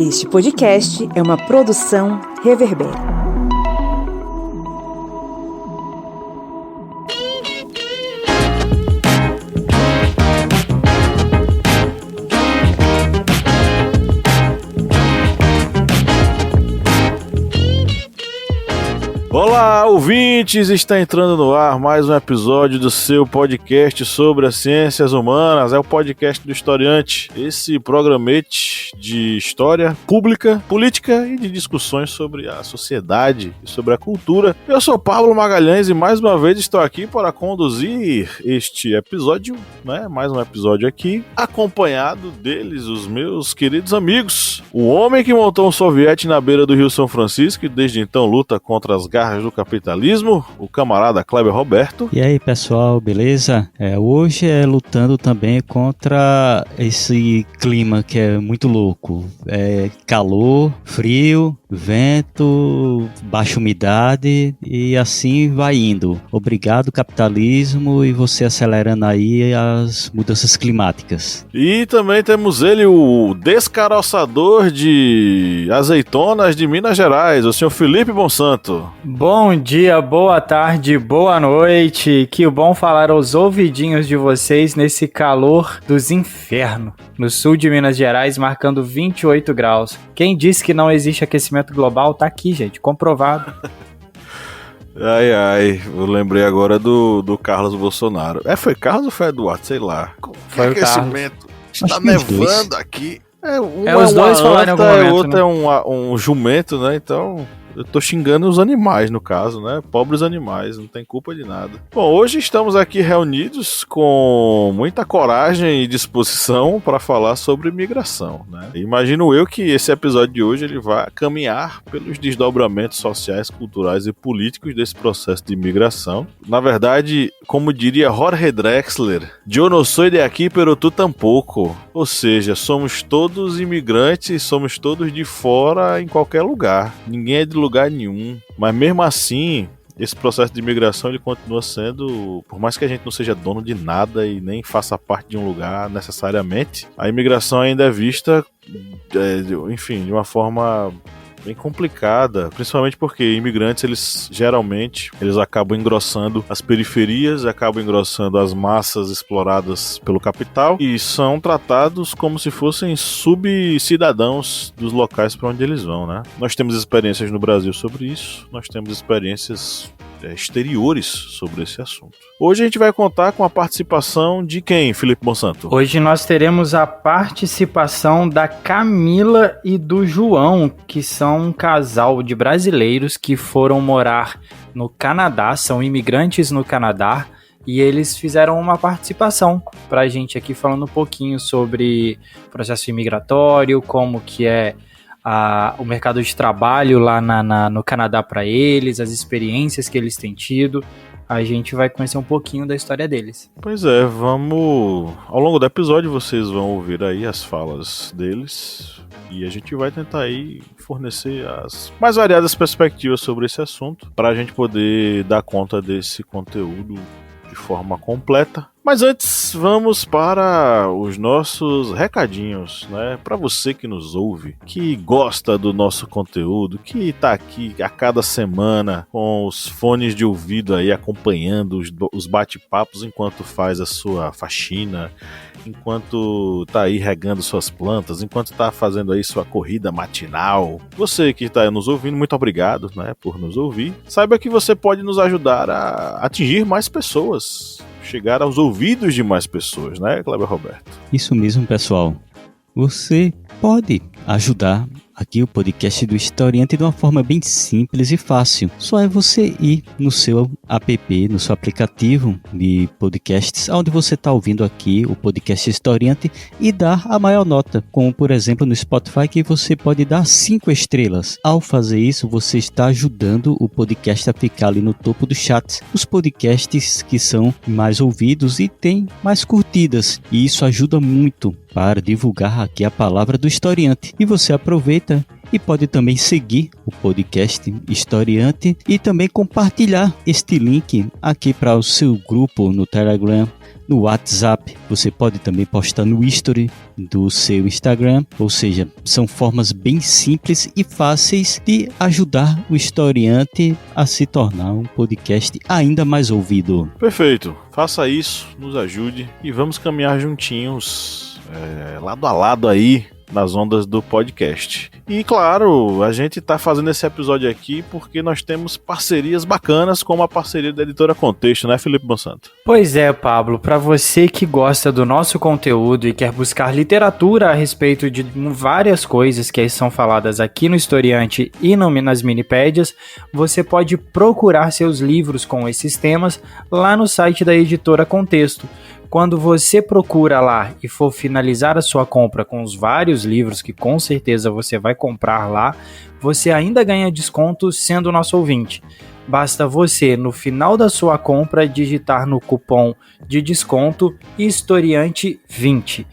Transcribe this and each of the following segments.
Este podcast é uma produção Reverber. Olá, ouvintes! Está entrando no ar mais um episódio do seu podcast sobre as ciências humanas. É o podcast do Historiante, esse programete de história pública, política e de discussões sobre a sociedade e sobre a cultura. Eu sou Pablo Magalhães e mais uma vez estou aqui para conduzir este episódio, mais um episódio aqui, acompanhado deles, os meus queridos amigos. O homem que montou um soviete na beira do Rio São Francisco e desde então luta contra as garras do capitalismo, o camarada Kleber Roberto. E aí, pessoal, beleza? Hoje é lutando também contra esse clima que é muito louco. Calor, frio, vento, baixa umidade e assim vai indo. Obrigado, capitalismo, e você acelerando aí as mudanças climáticas. E também temos ele, o descaroçador de azeitonas de Minas Gerais, o senhor Felipe Monsanto. Bom dia, boa tarde, boa noite. Que bom falar aos ouvidinhos de vocês nesse calor dos infernos. No sul de Minas Gerais, marcando 28 graus. Quem disse que não existe aquecimento global, tá aqui, gente, comprovado. Eu lembrei agora do Carlos Bolsonaro. Foi Carlos ou foi Eduardo? Sei lá. Foi o aquecimento. Está nevando aqui. Os dois falaram em algum momento, outro é um jumento, né? Então... eu tô xingando os animais, no caso, né? Pobres animais, não tem culpa de nada. Bom, hoje estamos aqui reunidos com muita coragem e disposição para falar sobre migração, né? Imagino eu que esse episódio de hoje ele vai caminhar pelos desdobramentos sociais, culturais e políticos desse processo de migração. Na verdade, como diria Jorge Drexler, yo no soy de aquí, pero tú tampoco. Ou seja, somos todos imigrantes, somos todos de fora em qualquer lugar. Ninguém é de lugar nenhum, mas mesmo assim esse processo de imigração ele continua sendo, por mais que a gente não seja dono de nada e nem faça parte de um lugar necessariamente, a imigração ainda é vista de uma forma bem complicada, principalmente porque imigrantes, eles acabam engrossando as periferias, acabam engrossando as massas exploradas pelo capital e são tratados como se fossem subcidadãos dos locais para onde eles vão, né? Nós temos experiências no Brasil sobre isso, nós temos experiências exteriores sobre esse assunto. Hoje a gente vai contar com a participação de quem, Felipe Monsanto? Hoje nós teremos a participação da Camila e do João, que são um casal de brasileiros que foram morar no Canadá, são imigrantes no Canadá, e eles fizeram uma participação pra gente aqui falando um pouquinho sobre o processo imigratório, como que é o mercado de trabalho lá no Canadá para eles, as experiências que eles têm tido. A gente vai conhecer um pouquinho da história deles. Pois é, ao longo do episódio vocês vão ouvir aí as falas deles e a gente vai tentar aí fornecer as mais variadas perspectivas sobre esse assunto para a gente poder dar conta desse conteúdo de forma completa. Mas antes, vamos para os nossos recadinhos, né? Para você que nos ouve, que gosta do nosso conteúdo, que tá aqui a cada semana com os fones de ouvido aí acompanhando os bate-papos enquanto faz a sua faxina, enquanto tá aí regando suas plantas, enquanto tá fazendo aí sua corrida matinal. Você que tá nos ouvindo, muito obrigado, né, por nos ouvir. Saiba que você pode nos ajudar a atingir mais pessoas, chegar aos ouvidos de mais pessoas, né, Kleber Roberto? Isso mesmo, pessoal. Você pode ajudar aqui o podcast do Historiante de uma forma bem simples e fácil. Só é você ir no seu app, no seu aplicativo de podcasts, onde você está ouvindo aqui o podcast Historiante e dar a maior nota, como por exemplo no Spotify, que você pode dar 5 estrelas. Ao fazer isso, você está ajudando o podcast a ficar ali no topo dos chats. Os podcasts que são mais ouvidos e têm mais curtidas, e isso ajuda muito para divulgar aqui a palavra do Historiante. E você aproveita e pode também seguir o podcast Historiante e também compartilhar este link aqui para o seu grupo no Telegram, no WhatsApp, você pode também postar no History do seu Instagram, ou seja, são formas bem simples e fáceis de ajudar o historiante a se tornar um podcast ainda mais ouvido. Perfeito, faça isso, nos ajude e vamos caminhar juntinhos, lado a lado aí, nas ondas do podcast. E claro, a gente tá fazendo esse episódio aqui porque nós temos parcerias bacanas, como a parceria da Editora Contexto, né, Felipe Monsanto? Pois é, Pablo, para você que gosta do nosso conteúdo e quer buscar literatura a respeito de várias coisas que são faladas aqui no Historiante e nas Minipédias, você pode procurar seus livros com esses temas lá no site da Editora Contexto. Quando você procura lá e for finalizar a sua compra com os vários livros que com certeza você vai comprar lá, você ainda ganha desconto sendo nosso ouvinte. Basta você, no final da sua compra, digitar no cupom de desconto Historiante20.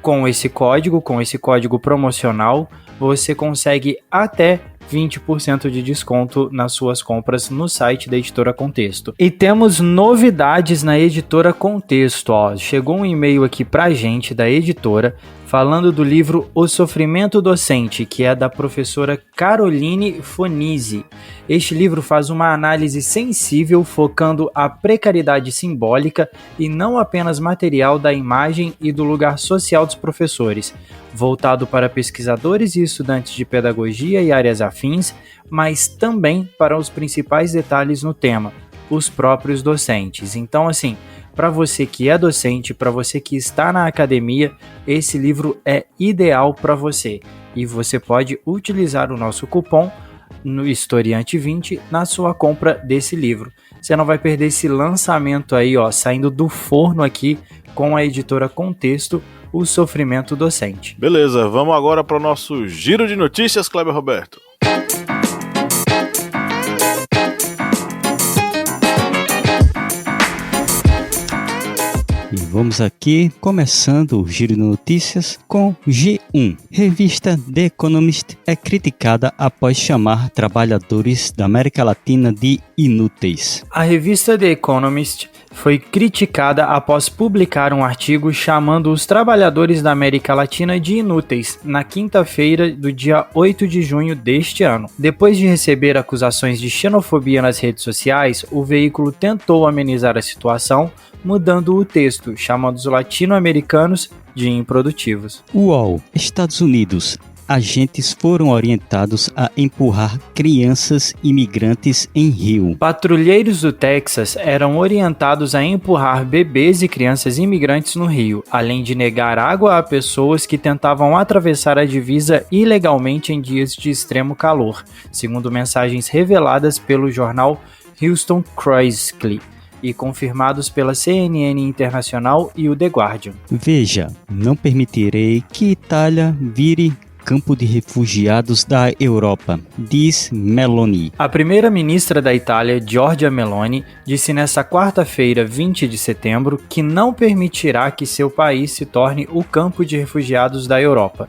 Com esse código promocional, você consegue até 20% de desconto nas suas compras no site da Editora Contexto. E temos novidades na Editora Contexto. Chegou um e-mail aqui pra gente da editora falando do livro O Sofrimento Docente, que é da professora Caroline Fonizzi. Este livro faz uma análise sensível focando a precariedade simbólica e não apenas material da imagem e do lugar social dos professores, voltado para pesquisadores e estudantes de pedagogia e áreas afins, mas também para os principais detalhes no tema, os próprios docentes. Então, assim, para você que é docente, para você que está na academia, esse livro é ideal para você. E você pode utilizar o nosso cupom no Historiante20 na sua compra desse livro. Você não vai perder esse lançamento aí, saindo do forno aqui com a Editora Contexto, O Sofrimento Docente. Beleza, vamos agora para o nosso giro de notícias, Kleber Roberto. E vamos aqui, começando o Giro de Notícias com G1. Revista The Economist é criticada após chamar trabalhadores da América Latina de inúteis. A revista The Economist foi criticada após publicar um artigo chamando os trabalhadores da América Latina de inúteis na quinta-feira do dia 8 de junho deste ano. Depois de receber acusações de xenofobia nas redes sociais, o veículo tentou amenizar a situação, mudando o texto, chamando os latino-americanos de improdutivos. UOL, Estados Unidos. Agentes foram orientados a empurrar crianças imigrantes em rio. Patrulheiros do Texas eram orientados a empurrar bebês e crianças imigrantes no rio, além de negar água a pessoas que tentavam atravessar a divisa ilegalmente em dias de extremo calor, segundo mensagens reveladas pelo jornal Houston Chronicle e confirmados pela CNN Internacional e o The Guardian. Veja, não permitirei que Itália vire campo de refugiados da Europa, diz Meloni. A primeira-ministra da Itália, Giorgia Meloni, disse nesta quarta-feira, 20 de setembro, que não permitirá que seu país se torne o campo de refugiados da Europa.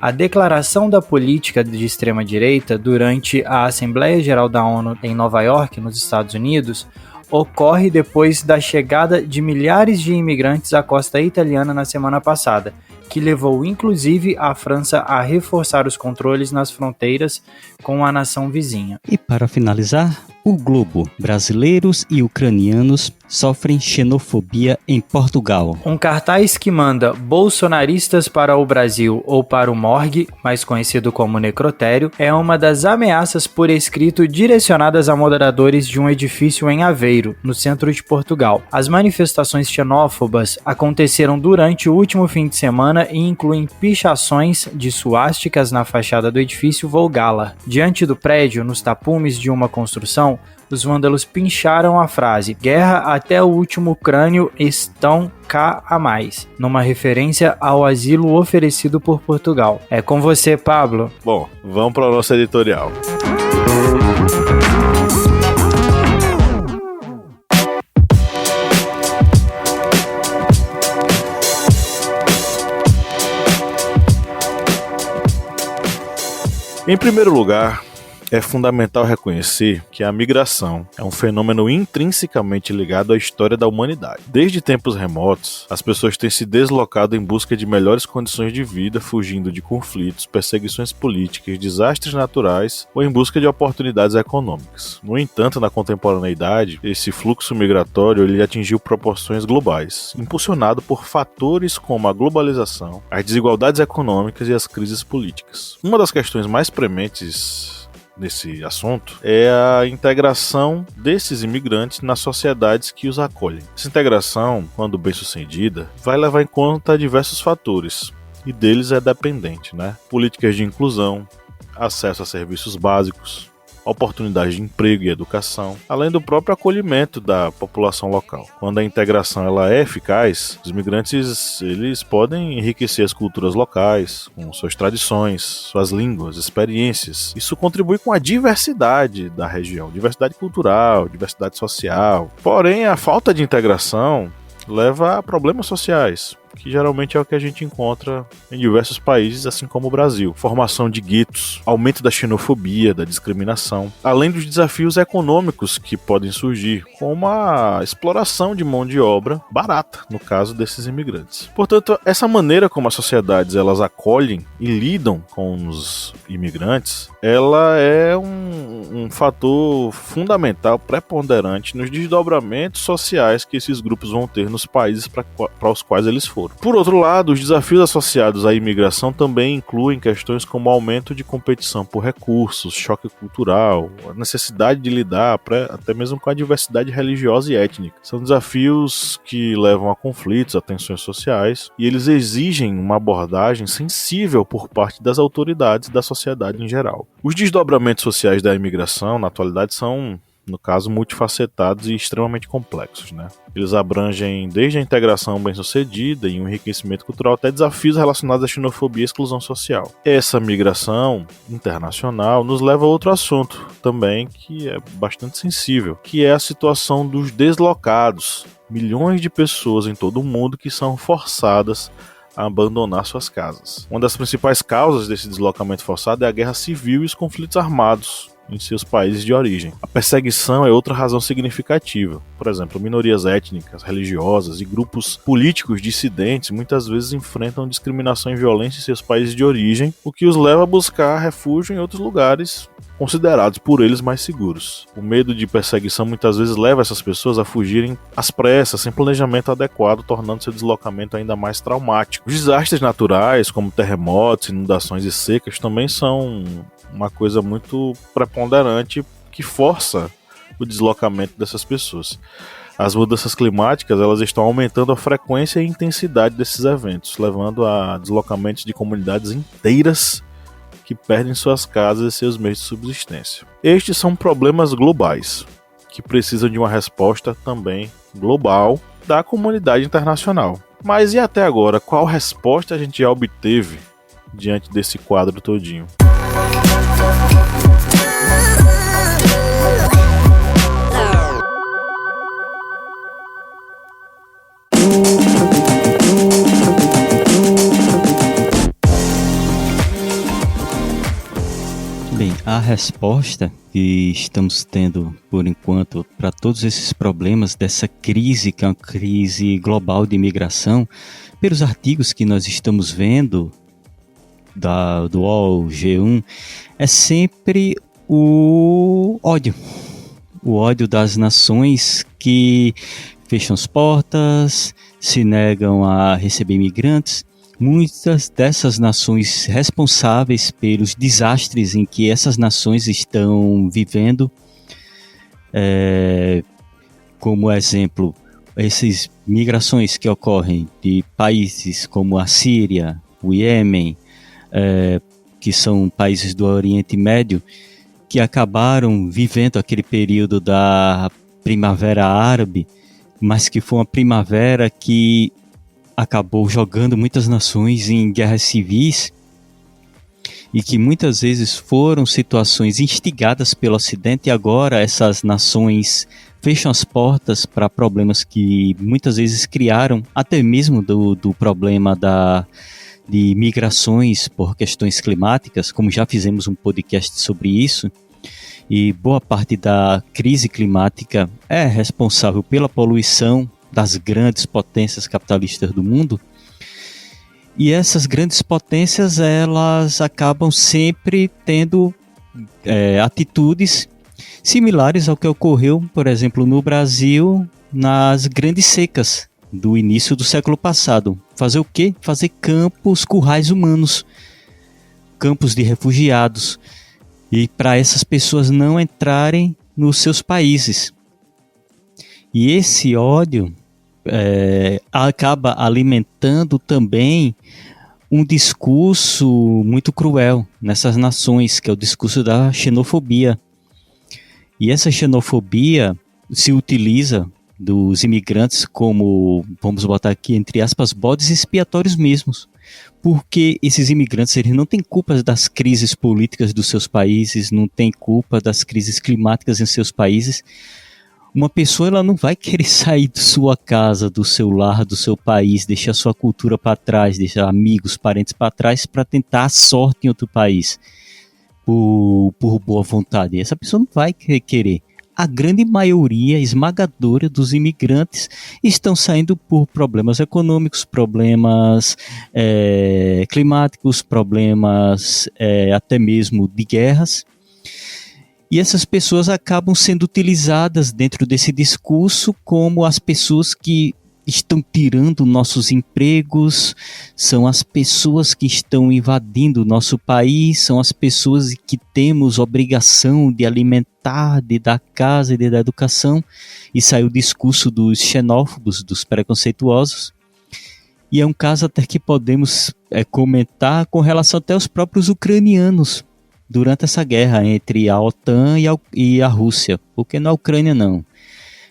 A declaração da política de extrema-direita durante a Assembleia Geral da ONU em Nova York, nos Estados Unidos, ocorre depois da chegada de milhares de imigrantes à costa italiana na semana passada, que levou inclusive a França a reforçar os controles nas fronteiras com a nação vizinha. E para finalizar, o Globo. Brasileiros e ucranianos sofrem xenofobia em Portugal. Um cartaz que manda bolsonaristas para o Brasil ou para o morgue, mais conhecido como necrotério, é uma das ameaças por escrito direcionadas a moradores de um edifício em Aveiro, no centro de Portugal. As manifestações xenófobas aconteceram durante o último fim de semana e incluem pichações de suásticas na fachada do edifício Volgala. Diante do prédio, nos tapumes de uma construção, os vândalos pincharam a frase "Guerra até o último crânio estão cá a mais", numa referência ao asilo oferecido por Portugal. É com você, Pablo. Bom, vamos para o nosso editorial. Em primeiro lugar, é fundamental reconhecer que a migração é um fenômeno intrinsecamente ligado à história da humanidade. Desde tempos remotos, as pessoas têm se deslocado em busca de melhores condições de vida, fugindo de conflitos, perseguições políticas, desastres naturais ou em busca de oportunidades econômicas. No entanto, na contemporaneidade, esse fluxo migratório ele atingiu proporções globais, impulsionado por fatores como a globalização, as desigualdades econômicas e as crises políticas. Uma das questões mais prementes nesse assunto é a integração desses imigrantes nas sociedades que os acolhem. Essa integração, quando bem sucedida, vai levar em conta diversos fatores, e deles é dependente, Políticas de inclusão, acesso a serviços básicos, oportunidades de emprego e educação, além do próprio acolhimento da população local. Quando a integração ela é eficaz, os imigrantes eles podem enriquecer as culturas locais, com suas tradições, suas línguas, experiências. Isso contribui com a diversidade da região, diversidade cultural, diversidade social. Porém, a falta de integração leva a problemas sociais, que geralmente é o que a gente encontra em diversos países, assim como o Brasil. Formação de guetos, aumento da xenofobia, da discriminação, além dos desafios econômicos que podem surgir, como a exploração de mão de obra barata, no caso desses imigrantes. Portanto, essa maneira como as sociedades elas acolhem e lidam com os imigrantes, ela é um fator fundamental, preponderante nos desdobramentos sociais que esses grupos vão ter nos países para os quais eles foram. Por outro lado, os desafios associados à imigração também incluem questões como aumento de competição por recursos, choque cultural, a necessidade de lidar até mesmo com a diversidade religiosa e étnica. São desafios que levam a conflitos, a tensões sociais, e eles exigem uma abordagem sensível por parte das autoridades da sociedade em geral. Os desdobramentos sociais da imigração, na atualidade, são, no caso, multifacetados e extremamente complexos, Eles abrangem desde a integração bem-sucedida e um enriquecimento cultural até desafios relacionados à xenofobia e exclusão social. Essa migração internacional nos leva a outro assunto também que é bastante sensível, que é a situação dos deslocados. Milhões de pessoas em todo o mundo que são forçadas a abandonar suas casas. Uma das principais causas desse deslocamento forçado é a guerra civil e os conflitos armados em seus países de origem. A perseguição é outra razão significativa. Por exemplo, minorias étnicas, religiosas e grupos políticos dissidentes muitas vezes enfrentam discriminação e violência em seus países de origem, o que os leva a buscar refúgio em outros lugares considerados por eles mais seguros. O medo de perseguição muitas vezes leva essas pessoas a fugirem às pressas, sem planejamento adequado, tornando seu deslocamento ainda mais traumático. Os desastres naturais, como terremotos, inundações e secas, também são uma coisa muito preponderante que força o deslocamento dessas pessoas. As mudanças climáticas elas estão aumentando a frequência e intensidade desses eventos, levando a deslocamentos de comunidades inteiras que perdem suas casas e seus meios de subsistência. Estes são problemas globais, que precisam de uma resposta também global da comunidade internacional. Mas e até agora, qual resposta a gente já obteve diante desse quadro todinho? Bem, a resposta que estamos tendo por enquanto para todos esses problemas dessa crise, que é uma crise global de imigração, pelos artigos que nós estamos vendo do UOL, G1, é sempre o ódio das nações que fecham as portas, se negam a receber imigrantes. Muitas dessas nações responsáveis pelos desastres em que essas nações estão vivendo, como exemplo, essas migrações que ocorrem de países como a Síria, o Iêmen, que são países do Oriente Médio, que acabaram vivendo aquele período da Primavera Árabe, mas que foi uma primavera que acabou jogando muitas nações em guerras civis e que muitas vezes foram situações instigadas pelo Ocidente, e agora essas nações fecham as portas para problemas que muitas vezes criaram, até mesmo do problema de migrações por questões climáticas, como já fizemos um podcast sobre isso. e boa parte da crise climática é responsável pela poluição das grandes potências capitalistas do mundo. E essas grandes potências, elas acabam sempre tendo atitudes similares ao que ocorreu, por exemplo, no Brasil, nas grandes secas do início do século passado. Fazer o quê? Fazer campos, currais humanos, campos de refugiados, e para essas pessoas não entrarem nos seus países. E esse ódio acaba alimentando também um discurso muito cruel nessas nações, que é o discurso da xenofobia. E essa xenofobia se utiliza dos imigrantes como, vamos botar aqui entre aspas, bodes expiatórios mesmos. Porque esses imigrantes, eles não têm culpa das crises políticas dos seus países, não têm culpa das crises climáticas em seus países. Uma pessoa, ela não vai querer sair de sua casa, do seu lar, do seu país, deixar sua cultura para trás, deixar amigos, parentes para trás para tentar a sorte em outro país por boa vontade. Essa pessoa não vai querer. A grande maioria esmagadora dos imigrantes estão saindo por problemas econômicos, problemas climáticos, problemas até mesmo de guerras. E essas pessoas acabam sendo utilizadas dentro desse discurso como as pessoas que estão tirando nossos empregos, são as pessoas que estão invadindo o nosso país, são as pessoas que temos obrigação de alimentar, de dar casa e de dar educação. E sai o discurso dos xenófobos, dos preconceituosos. E é um caso até que podemos comentar com relação até aos próprios ucranianos, durante essa guerra entre a OTAN e a Rússia, porque na Ucrânia não.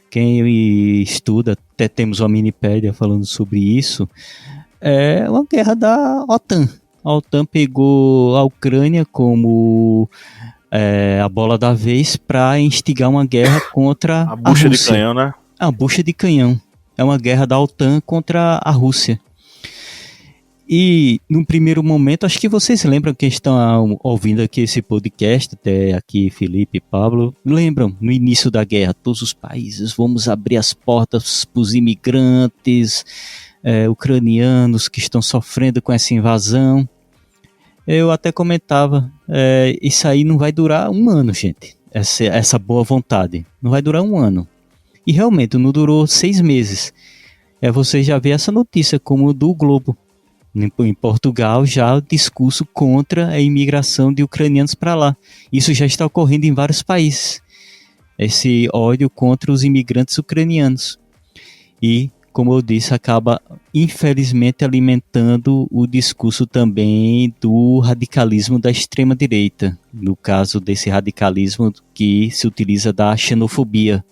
Quem estuda, até temos uma minipédia falando sobre isso, é uma guerra da OTAN. A OTAN pegou a Ucrânia como a bola da vez para instigar uma guerra contra a bucha Rússia. De canhão, né? A bucha de canhão. É uma guerra da OTAN contra a Rússia. E, num primeiro momento, acho que vocês lembram, que estão ouvindo aqui esse podcast, até aqui Felipe e Pablo, lembram, no início da guerra, todos os países, vamos abrir as portas para os imigrantes ucranianos que estão sofrendo com essa invasão. Eu até comentava, isso aí não vai durar um ano, gente, essa boa vontade, não vai durar um ano. E realmente, não durou 6 meses. Você já vê essa notícia como do Globo. Em Portugal, já o discurso contra a imigração de ucranianos para lá. Isso já está ocorrendo em vários países. Esse ódio contra os imigrantes ucranianos. E, como eu disse, acaba, infelizmente, alimentando o discurso também do radicalismo da extrema-direita. No caso desse radicalismo que se utiliza da xenofobia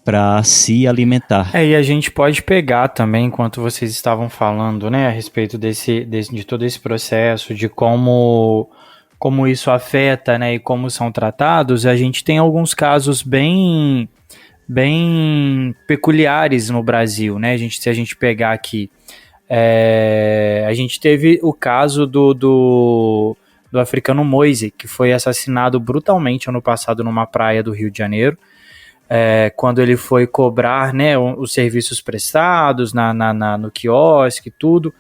para se alimentar. E a gente pode pegar também, enquanto vocês estavam falando, né, a respeito de todo esse processo, de como isso afeta, né, e como são tratados. A gente tem alguns casos bem peculiares no Brasil, né? Se a gente pegar aqui, a gente teve o caso do africano Moise, que foi assassinado brutalmente ano passado numa praia do Rio de Janeiro. Quando ele foi cobrar, né, os serviços prestados no quiosque e tudo,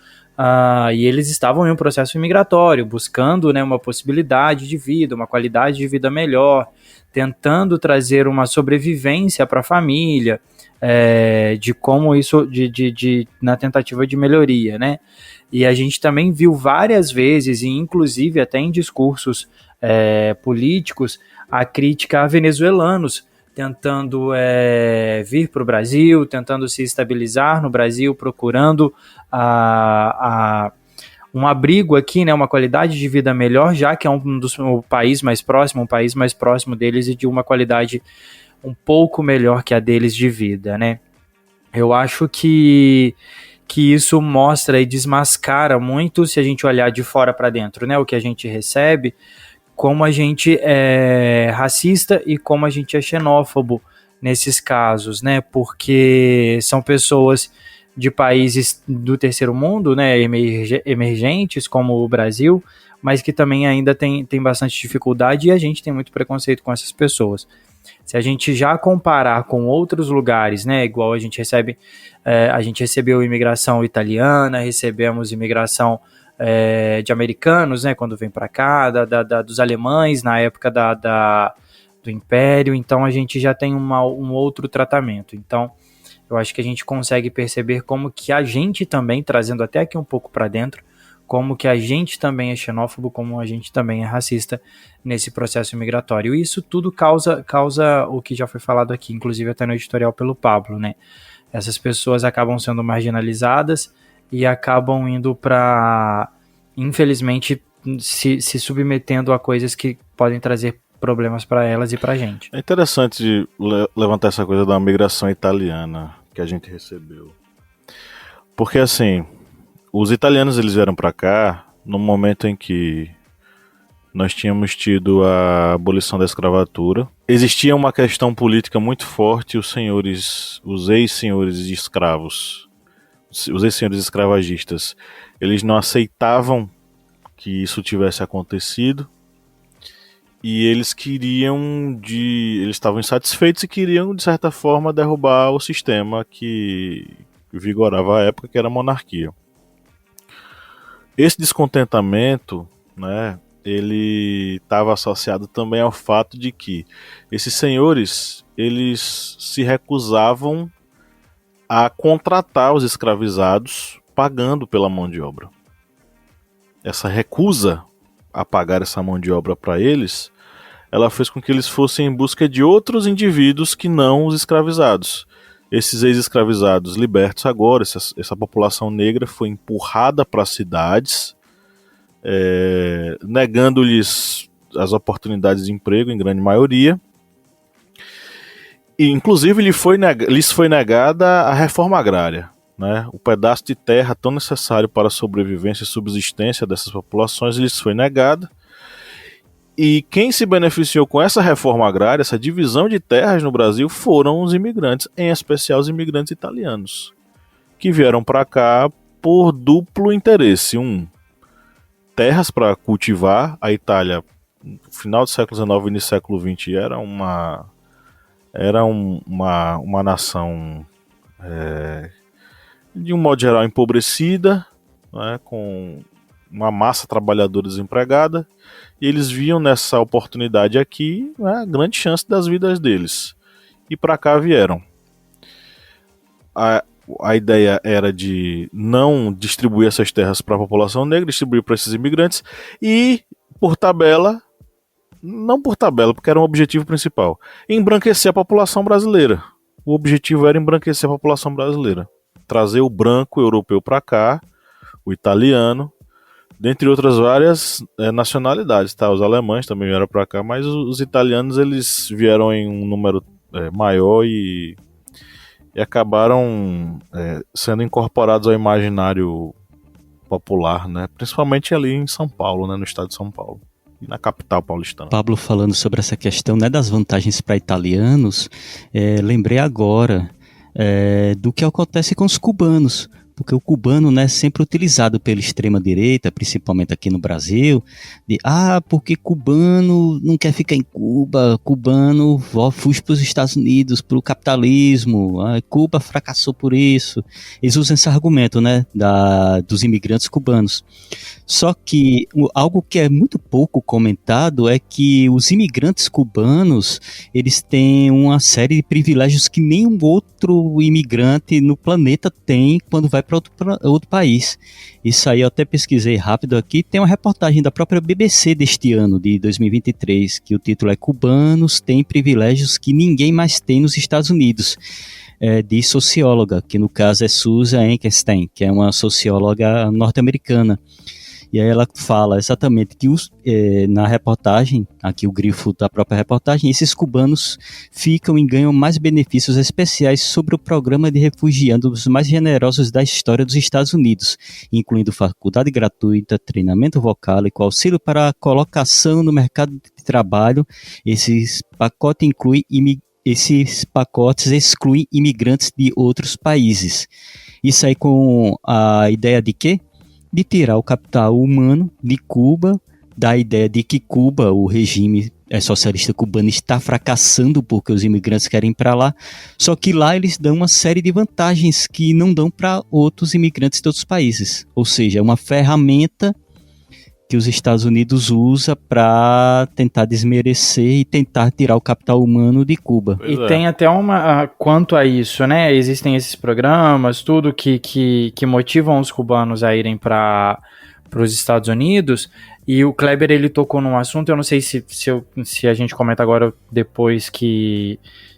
e eles estavam em um processo migratório, buscando, né, uma possibilidade de vida, uma qualidade de vida melhor, tentando trazer uma sobrevivência para a família, de como isso, na tentativa de melhoria, né? E a gente também viu várias vezes, e inclusive até em discursos políticos, a crítica a venezuelanos, tentando vir para o Brasil, tentando se estabilizar no Brasil, procurando um abrigo aqui, né, uma qualidade de vida melhor, já que é um país mais próximo deles e de uma qualidade um pouco melhor que a deles de vida, né? Eu acho que isso mostra e desmascara muito, se a gente olhar de fora para dentro, né, o que a gente recebe, como a gente é racista e como a gente é xenófobo nesses casos, né? Porque são pessoas de países do terceiro mundo, né, emergentes, como o Brasil, mas que também ainda tem bastante dificuldade, e a gente tem muito preconceito com essas pessoas. Se a gente já comparar com outros lugares, né, igual a gente recebeu imigração italiana, recebemos imigração de americanos, né, quando vem para cá, dos alemães na época do Império, então a gente já tem um outro tratamento. Então, eu acho que a gente consegue perceber como que a gente também, trazendo até aqui um pouco para dentro, como que a gente também é xenófobo, como a gente também é racista nesse processo migratório. E isso tudo causa o que já foi falado aqui, inclusive até no editorial pelo Pablo, né? Essas pessoas acabam sendo marginalizadas e acabam indo para, infelizmente, se submetendo a coisas que podem trazer problemas para elas e para a gente. É interessante levantar essa coisa da migração italiana que a gente recebeu. Porque, assim, os italianos eles vieram para cá no momento em que nós tínhamos tido a abolição da escravatura. Existia uma questão política muito forte, os ex-senhores de escravos, os ex-senhores escravagistas, eles não aceitavam que isso tivesse acontecido e eles estavam insatisfeitos e queriam, de certa forma, derrubar o sistema que vigorava à época, que era a monarquia. Esse descontentamento, né, ele estava associado também ao fato de que esses senhores, eles se recusavam a contratar os escravizados pagando pela mão de obra. Essa recusa a pagar essa mão de obra para eles, ela fez com que eles fossem em busca de outros indivíduos que não os escravizados. Esses ex-escravizados libertos agora, essa população negra foi empurrada para as cidades, negando-lhes as oportunidades de emprego, em grande maioria. E, inclusive, lhes foi negada a reforma agrária, né? O pedaço de terra tão necessário para a sobrevivência e subsistência dessas populações lhes foi negado. E quem se beneficiou com essa reforma agrária, essa divisão de terras no Brasil, foram os imigrantes, em especial os imigrantes italianos, que vieram para cá por duplo interesse. Terras para cultivar. A Itália, no final do século XIX e início do século XX, era uma nação, de um modo geral, empobrecida, né, com uma massa trabalhadora desempregada, e eles viam nessa oportunidade aqui, né, a grande chance das vidas deles. E para cá vieram. A ideia era de não distribuir essas terras para a população negra, distribuir para esses imigrantes, e, por tabela, não por tabela, porque era um objetivo principal, embranquecer a população brasileira. O objetivo era embranquecer a população brasileira. Trazer o branco europeu para cá, o italiano, dentre outras várias nacionalidades, tá? Os alemães também vieram para cá, mas os italianos eles vieram em um número maior e acabaram sendo incorporados ao imaginário popular, né? Principalmente ali em São Paulo, né? No estado de São Paulo, e na capital paulistana. Pablo falando sobre essa questão, né, das vantagens para italianos, lembrei agora do que acontece com os cubanos. Porque o cubano, né, sempre utilizado pela extrema-direita, principalmente aqui no Brasil, porque cubano não quer ficar em Cuba, cubano fuge para os Estados Unidos, para o capitalismo, Cuba fracassou por isso. Eles usam esse argumento, né, dos imigrantes cubanos. Só que algo que é muito pouco comentado é que os imigrantes cubanos, eles têm uma série de privilégios que nenhum outro imigrante no planeta tem quando vai para outro país. Isso aí eu até pesquisei rápido aqui. Tem uma reportagem da própria BBC deste ano, de 2023, que o título é "Cubanos têm privilégios que ninguém mais tem nos Estados Unidos", de socióloga, que no caso é Susan Enkenstein, que é uma socióloga norte-americana. E aí ela fala exatamente que na reportagem, aqui o grifo da própria reportagem, esses cubanos ficam e ganham mais benefícios especiais sobre o programa de refugiados mais generosos da história dos Estados Unidos, incluindo faculdade gratuita, treinamento vocal e auxílio para a colocação no mercado de trabalho. Esse pacote inclui esses pacotes excluem imigrantes de outros países. Isso aí com a ideia de quê? De tirar o capital humano de Cuba, da ideia de que Cuba, o regime socialista cubano, está fracassando porque os imigrantes querem ir para lá, só que lá eles dão uma série de vantagens que não dão para outros imigrantes de outros países. Ou seja, é uma ferramenta que os Estados Unidos usa para tentar desmerecer e tentar tirar o capital humano de Cuba. Pois é. Tem até quanto a isso, né? Existem esses programas, tudo que motivam os cubanos a irem para os Estados Unidos. E o Kleber, ele tocou num assunto, eu não sei se a gente comenta agora depois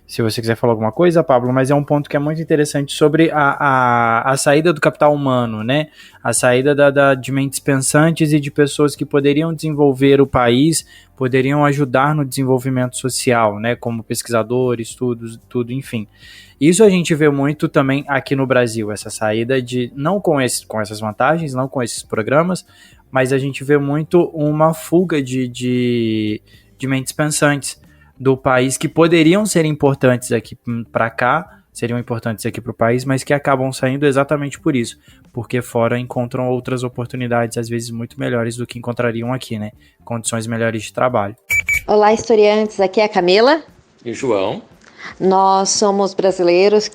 se você quiser falar alguma coisa, Pablo, mas é um ponto que é muito interessante sobre a saída do capital humano, né? A saída de mentes pensantes e de pessoas que poderiam desenvolver o país, poderiam ajudar no desenvolvimento social, né? Como pesquisadores, tudo, enfim. Isso a gente vê muito também aqui no Brasil, essa saída não com essas vantagens, não com esses programas, mas a gente vê muito uma fuga de mentes pensantes do país que poderiam ser importantes aqui para cá, seriam importantes aqui para o país, mas que acabam saindo exatamente por isso, porque fora encontram outras oportunidades, às vezes muito melhores do que encontrariam aqui, né? Condições melhores de trabalho. Olá, historiantes, aqui é a Camila. E o João? Nós somos brasileiros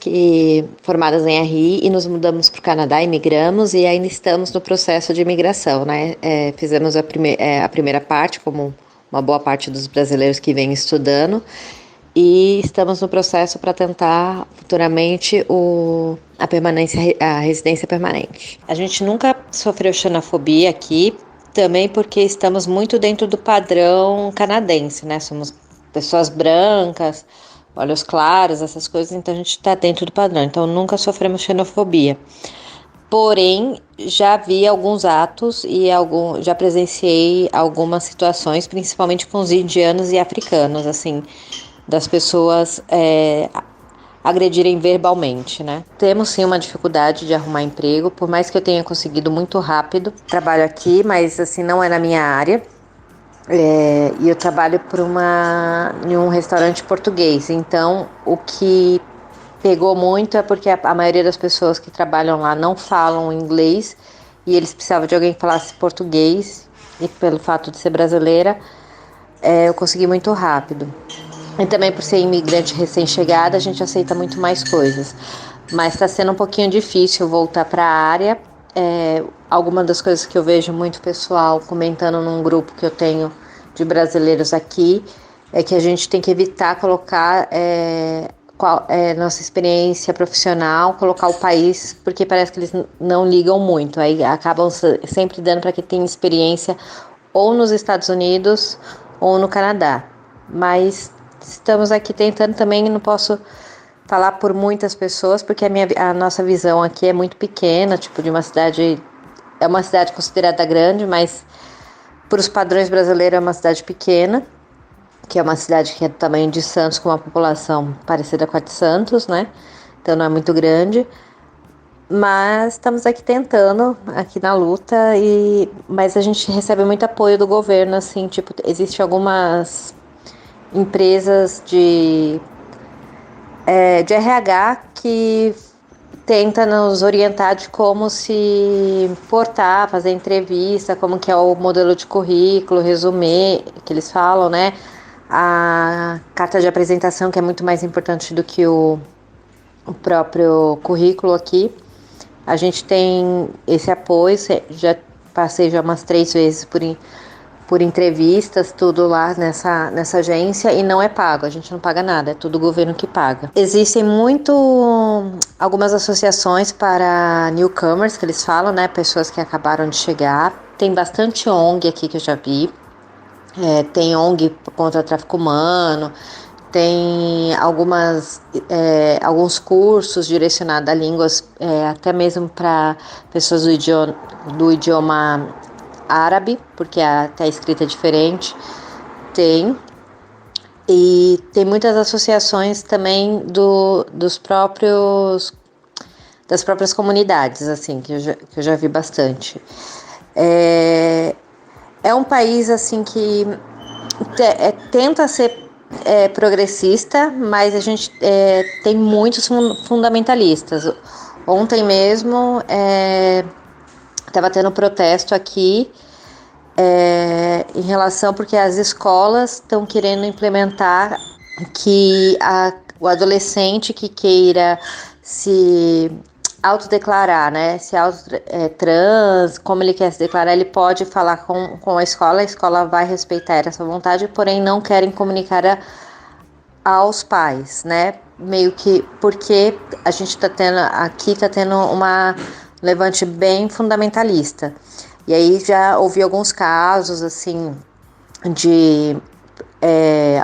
formados em RI e nos mudamos para o Canadá, imigramos e ainda estamos no processo de imigração, né? Fizemos a primeira parte, como uma boa parte dos brasileiros que vem estudando, e estamos no processo para tentar futuramente a residência permanente. A gente nunca sofreu xenofobia aqui, também porque estamos muito dentro do padrão canadense, né? Somos pessoas brancas, olhos claros, essas coisas, então a gente está dentro do padrão, então nunca sofremos xenofobia. Porém, já vi alguns atos e já presenciei algumas situações, principalmente com os indianos e africanos, assim, das pessoas agredirem verbalmente, né? Temos sim uma dificuldade de arrumar emprego, por mais que eu tenha conseguido muito rápido. Trabalho aqui, mas assim, não é na minha área. E eu trabalho em um restaurante português, então o que pegou muito é porque a maioria das pessoas que trabalham lá não falam inglês e eles precisavam de alguém que falasse português, e pelo fato de ser brasileira, eu consegui muito rápido. E também por ser imigrante recém-chegada, a gente aceita muito mais coisas. Mas está sendo um pouquinho difícil voltar para a área. Algumas das coisas que eu vejo muito pessoal comentando num grupo que eu tenho de brasileiros aqui é que a gente tem que evitar colocar nossa experiência profissional, colocar o país, porque parece que eles não ligam muito, aí acabam sempre dando para quem tem experiência ou nos Estados Unidos ou no Canadá. Mas estamos aqui tentando também, não posso falar por muitas pessoas, porque a nossa visão aqui é muito pequena, tipo de uma cidade, é uma cidade considerada grande, mas por os padrões brasileiros é uma cidade pequena, que é uma cidade que é do tamanho de Santos, com uma população parecida com a de Santos, né? Então não é muito grande, mas estamos aqui tentando, aqui na luta, mas a gente recebe muito apoio do governo, assim, tipo, existem algumas empresas de RH que tenta nos orientar de como se portar, fazer entrevista, como que é o modelo de currículo, resumê, que eles falam, né? A carta de apresentação, que é muito mais importante do que o próprio currículo aqui. A gente tem esse apoio, já passei umas 3 vezes por entrevistas, tudo lá nessa agência, e não é pago, a gente não paga nada, é tudo o governo que paga. Existem algumas associações para newcomers, que eles falam, né, pessoas que acabaram de chegar. Tem bastante ONG aqui que eu já vi, tem ONG contra o tráfico humano, tem alguns cursos direcionados a línguas, até mesmo para pessoas do idioma árabe, porque até a escrita é diferente. E tem muitas associações também das próprias comunidades, assim, que eu já vi bastante. É um país assim que tenta ser progressista, mas a gente tem muitos fundamentalistas. Ontem mesmo estava tendo protesto aqui em relação porque as escolas estão querendo implementar que o adolescente que queira se autodeclarar, né, se trans, como ele quer se declarar, ele pode falar com a escola vai respeitar essa vontade, porém não querem comunicar aos pais, né, meio que porque a gente está tendo uma levante bem fundamentalista, e aí já ouvi alguns casos, assim, de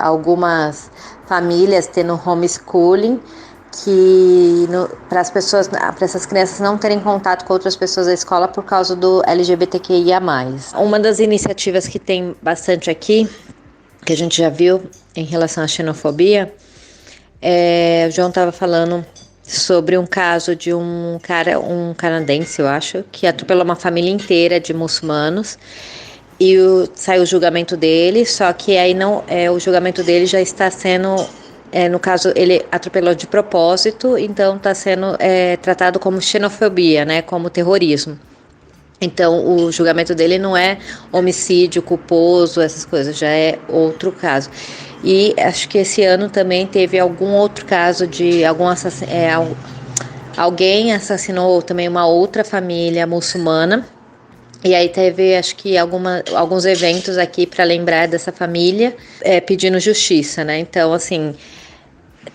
algumas famílias tendo homeschooling, que para essas crianças não terem contato com outras pessoas da escola por causa do LGBTQIA+. Uma das iniciativas que tem bastante aqui, que a gente já viu em relação à xenofobia, o João estava falando sobre um caso de um canadense, eu acho, que atropelou uma família inteira de muçulmanos, e saiu o julgamento dele, só que aí o julgamento dele já está sendo... no caso, ele atropelou de propósito, então está sendo tratado como xenofobia, né, como terrorismo. Então, o julgamento dele não é homicídio culposo, essas coisas, já é outro caso. E acho que esse ano também teve algum outro caso de alguém assassinou também uma outra família muçulmana. E aí teve, acho que, alguns eventos aqui para lembrar dessa família, pedindo justiça, né? Então, assim,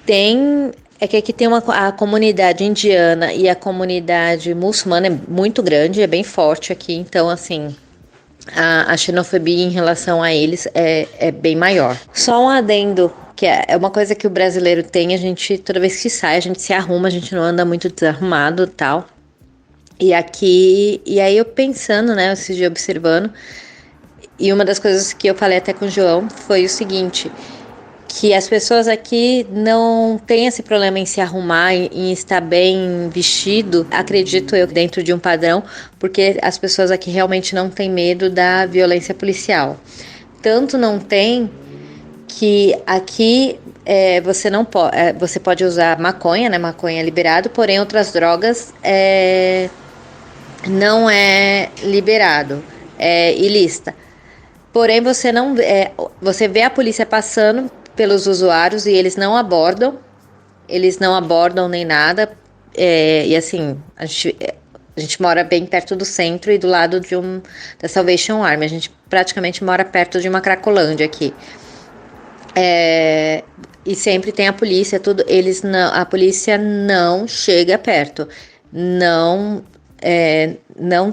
que aqui tem a comunidade indiana e a comunidade muçulmana é muito grande, é bem forte aqui. Então, assim, a xenofobia em relação a eles é bem maior. Só um adendo, que é uma coisa que o brasileiro tem, a gente, toda vez que sai, a gente se arruma, a gente não anda muito desarrumado e tal. E aí eu pensando, né, esse dia observando, e uma das coisas que eu falei até com o João foi o seguinte, que as pessoas aqui não têm esse problema em se arrumar, em estar bem vestido, acredito eu, dentro de um padrão, porque as pessoas aqui realmente não têm medo da violência policial. Tanto não tem que aqui você pode usar maconha, né, maconha é liberado, porém outras drogas não é liberado, é ilícita. Porém, você vê a polícia passando pelos usuários e eles não abordam nem nada. E assim, a gente mora bem perto do centro e do lado da Salvation Army. A gente praticamente mora perto de uma Cracolândia aqui. E sempre tem a polícia, tudo. A polícia não chega perto. Não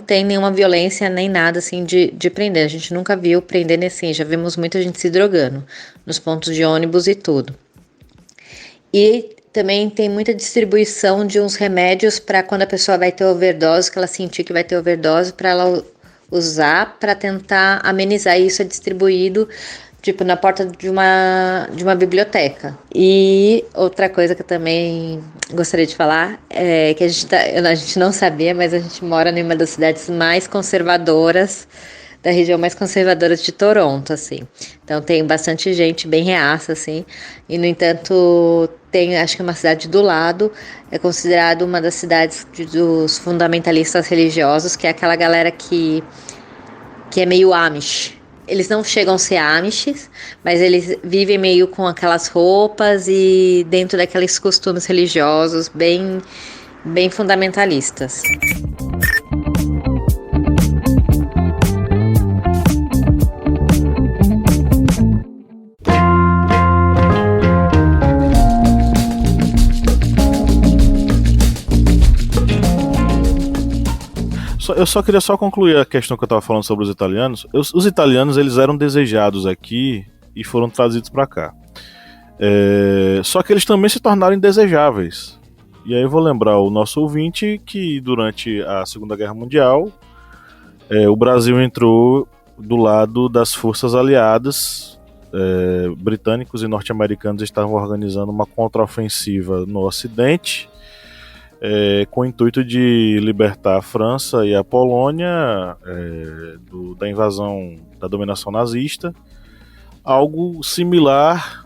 tem nenhuma violência nem nada assim de prender. A gente nunca viu prender assim, já vimos muita gente se drogando nos pontos de ônibus e tudo. E também tem muita distribuição de uns remédios para quando a pessoa vai ter overdose, que ela sentir que vai ter overdose, para ela usar para tentar amenizar. Isso é distribuído tipo na porta de uma biblioteca. E outra coisa que eu também gostaria de falar é que a gente não sabia, mas a gente mora em uma das cidades mais conservadoras, da região mais conservadora de Toronto, assim. Então tem bastante gente bem reaça, assim, e no entanto tem, acho que uma cidade do lado, é considerado uma das cidades dos fundamentalistas religiosos, que é aquela galera que é meio Amish. Eles não chegam a ser Amishes, mas eles vivem meio com aquelas roupas e dentro daqueles costumes religiosos bem, bem fundamentalistas. Eu só queria concluir a questão que eu estava falando sobre os italianos. Os italianos, eles eram desejados aqui e foram trazidos para cá. Só que eles também se tornaram indesejáveis. E aí eu vou lembrar o nosso ouvinte que durante a Segunda Guerra Mundial o Brasil entrou do lado das forças aliadas. Britânicos e norte-americanos estavam organizando uma contraofensiva no Ocidente, com o intuito de libertar a França e a Polônia da invasão, da dominação nazista. Algo similar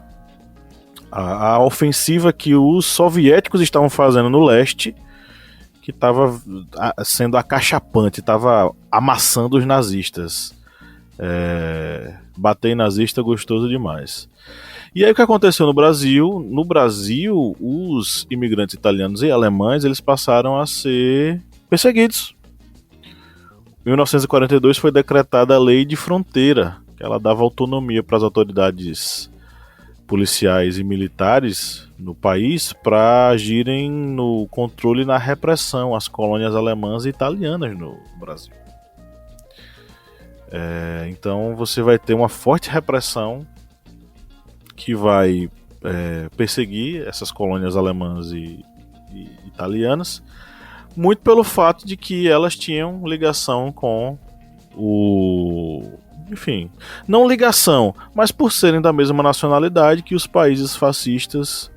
a ofensiva que os soviéticos estavam fazendo no leste, que estava sendo acachapante, estava amassando os nazistas. Bater em nazista gostoso demais. E aí o que aconteceu no Brasil? No Brasil, os imigrantes italianos e alemães, eles passaram a ser perseguidos. Em 1942 foi decretada a Lei de Fronteira, que ela dava autonomia para as autoridades policiais e militares no país para agirem no controle e na repressão às colônias alemãs e italianas no Brasil. Então você vai ter uma forte repressão que vai perseguir essas colônias alemãs e italianas, muito pelo fato de que elas tinham ligação com enfim, não ligação, mas por serem da mesma nacionalidade que os países fascistas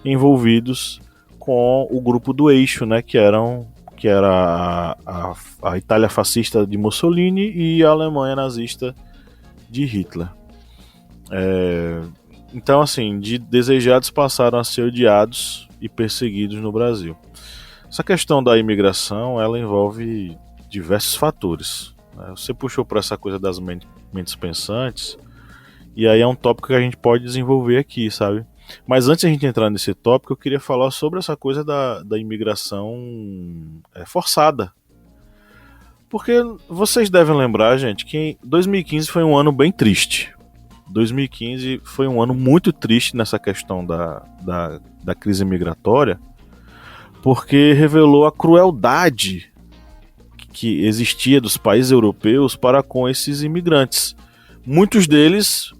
envolvidos com o grupo do Eixo, né, que era a Itália fascista de Mussolini e a Alemanha nazista de Hitler. Então, assim, de desejados passaram a ser odiados e perseguidos no Brasil. Essa questão da imigração, ela envolve diversos fatores. Você puxou por essa coisa das mentes pensantes, e aí é um tópico que a gente pode desenvolver aqui, sabe? Mas antes de a gente entrar nesse tópico, eu queria falar sobre essa coisa da imigração forçada. Porque vocês devem lembrar, gente, que 2015 foi um ano bem triste. 2015 foi um ano muito triste nessa questão da crise migratória, porque revelou a crueldade que existia dos países europeus para com esses imigrantes. Muitos deles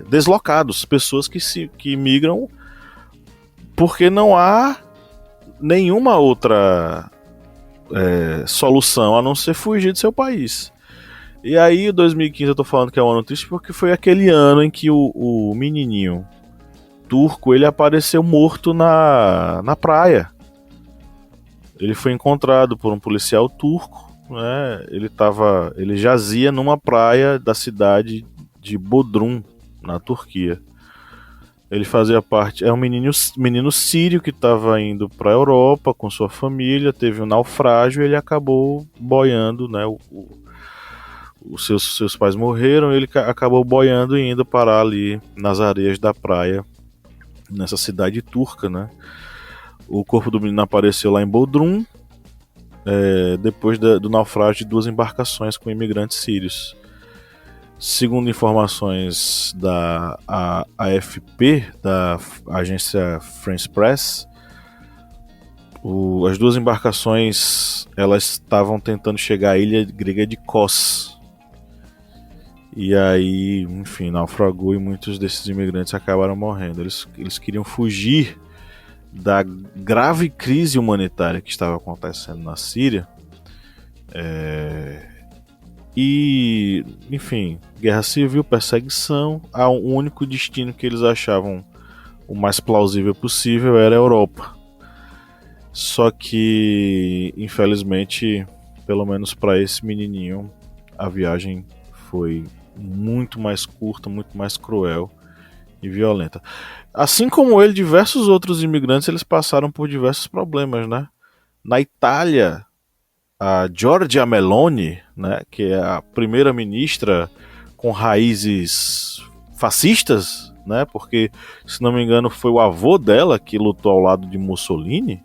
deslocados, pessoas que migram porque não há nenhuma outra solução a não ser fugir do seu país. E aí, 2015 eu tô falando que é um ano triste porque foi aquele ano em que o menininho turco, ele apareceu morto na praia. Ele foi encontrado por um policial turco, né? Ele jazia numa praia da cidade de Bodrum, na Turquia. Ele fazia parte, é um menino sírio que estava indo para a Europa com sua família, teve um naufrágio e ele acabou boiando, né? Os seus pais morreram, ele acabou boiando e indo parar ali nas areias da praia, nessa cidade turca, né? O corpo do menino apareceu lá em Bodrum, depois do naufrágio de 2 embarcações com imigrantes sírios. Segundo informações da AFP, da agência France Press, as 2 embarcações elas estavam tentando chegar à ilha grega de Kos. E aí, enfim, naufragou e muitos desses imigrantes acabaram morrendo. Eles queriam fugir da grave crise humanitária que estava acontecendo na Síria. E, enfim, guerra civil, perseguição. O único destino que eles achavam o mais plausível possível era a Europa. Só que, infelizmente, pelo menos para esse menininho, a viagem foi muito mais curta, muito mais cruel e violenta. Assim como ele, diversos outros imigrantes eles passaram por diversos problemas, né? Na Itália, a Giorgia Meloni, né, que é a primeira-ministra com raízes fascistas, né? Porque, se não me engano, foi o avô dela que lutou ao lado de Mussolini.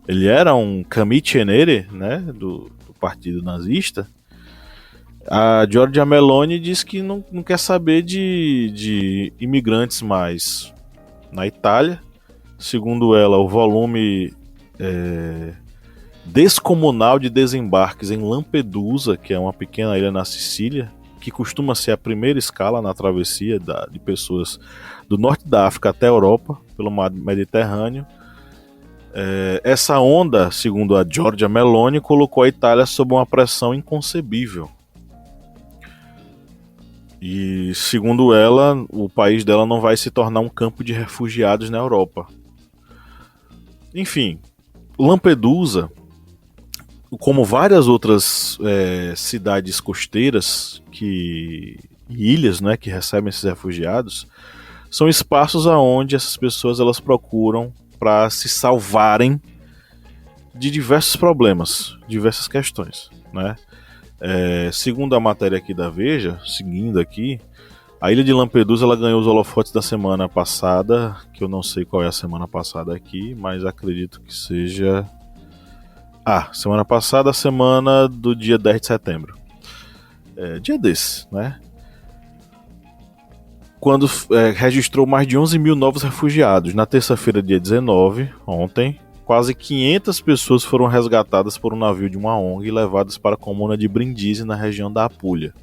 Ele era um camicenere, né, do partido nazista. A Giorgia Meloni diz que não quer saber de imigrantes mais na Itália. Segundo ela, o volume descomunal de desembarques em Lampedusa, que é uma pequena ilha na Sicília, que costuma ser a primeira escala na travessia de pessoas do norte da África até a Europa, pelo mar Mediterrâneo. Essa onda, segundo a Giorgia Meloni, colocou a Itália sob uma pressão inconcebível. E, segundo ela, o país dela não vai se tornar um campo de refugiados na Europa. Enfim, Lampedusa, como várias outras cidades costeiras e ilhas, né, que recebem esses refugiados, são espaços aonde essas pessoas elas procuram para se salvarem de diversos problemas, diversas questões, né? Segundo a matéria aqui da Veja, seguindo aqui, a ilha de Lampedusa ela ganhou os holofotes da semana passada, que eu não sei qual é a semana passada aqui, mas acredito que seja... semana passada, a semana do dia 10 de setembro. Dia desse, né? Quando registrou mais de 11 mil novos refugiados. Na terça-feira, dia 19, ontem, quase 500 pessoas foram resgatadas por um navio de uma ONG e levadas para a comuna de Brindisi, na região da Apúlia.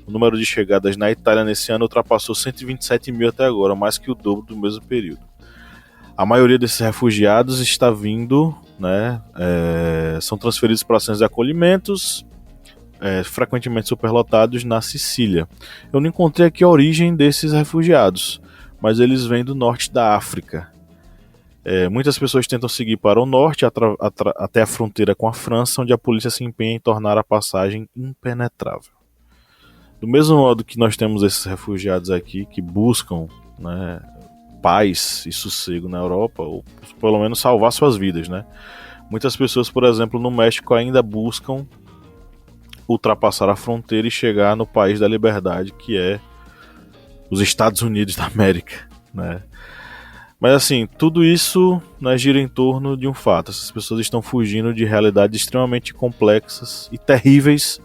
O número de chegadas na Itália nesse ano ultrapassou 127 mil até agora, mais que o dobro do mesmo período. A maioria desses refugiados está vindo, né, são transferidos para centros de acolhimentos, frequentemente superlotados na Sicília. Eu não encontrei aqui a origem desses refugiados, mas eles vêm do norte da África. Muitas pessoas tentam seguir para o norte até a fronteira com a França, onde a polícia se empenha em tornar a passagem impenetrável. Do mesmo modo que nós temos esses refugiados aqui que buscam, né, paz e sossego na Europa, ou pelo menos salvar suas vidas, né? Muitas pessoas, por exemplo, no México ainda buscam ultrapassar a fronteira e chegar no país da liberdade, que é os Estados Unidos da América, né? Mas assim, tudo isso, né, gira em torno de um fato: essas pessoas estão fugindo de realidades extremamente complexas e terríveis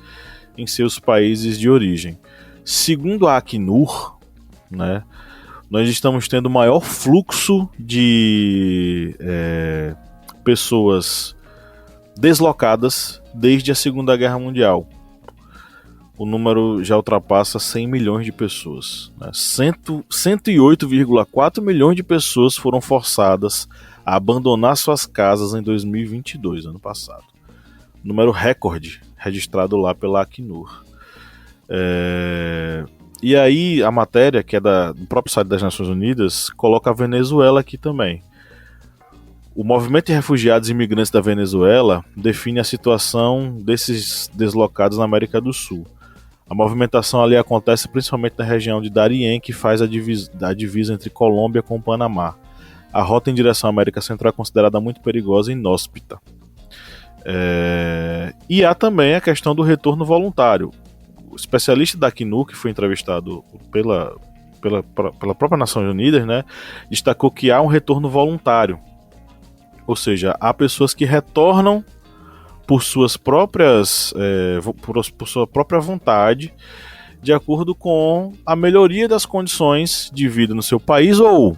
em seus países de origem. Segundo a Acnur, né, nós estamos tendo o maior fluxo de pessoas deslocadas desde a Segunda Guerra Mundial. O número já ultrapassa 100 milhões de pessoas, né? 108,4 milhões de pessoas foram forçadas a abandonar suas casas em 2022, ano passado. Número recorde registrado lá pela Acnur. E aí a matéria, que é do próprio site das Nações Unidas, coloca a Venezuela aqui também. O movimento de refugiados e imigrantes da Venezuela define a situação desses deslocados na América do Sul. A movimentação ali acontece principalmente na região de Darién, que faz a divisa entre Colômbia com o Panamá. A rota em direção à América Central é considerada muito perigosa e inóspita. E há também a questão do retorno voluntário. O especialista da Acnur, que foi entrevistado pela própria Nações Unidas, né, destacou que há um retorno voluntário. Ou seja, há pessoas que retornam por suas próprias, por sua própria vontade, de acordo com a melhoria das condições de vida no seu país, ou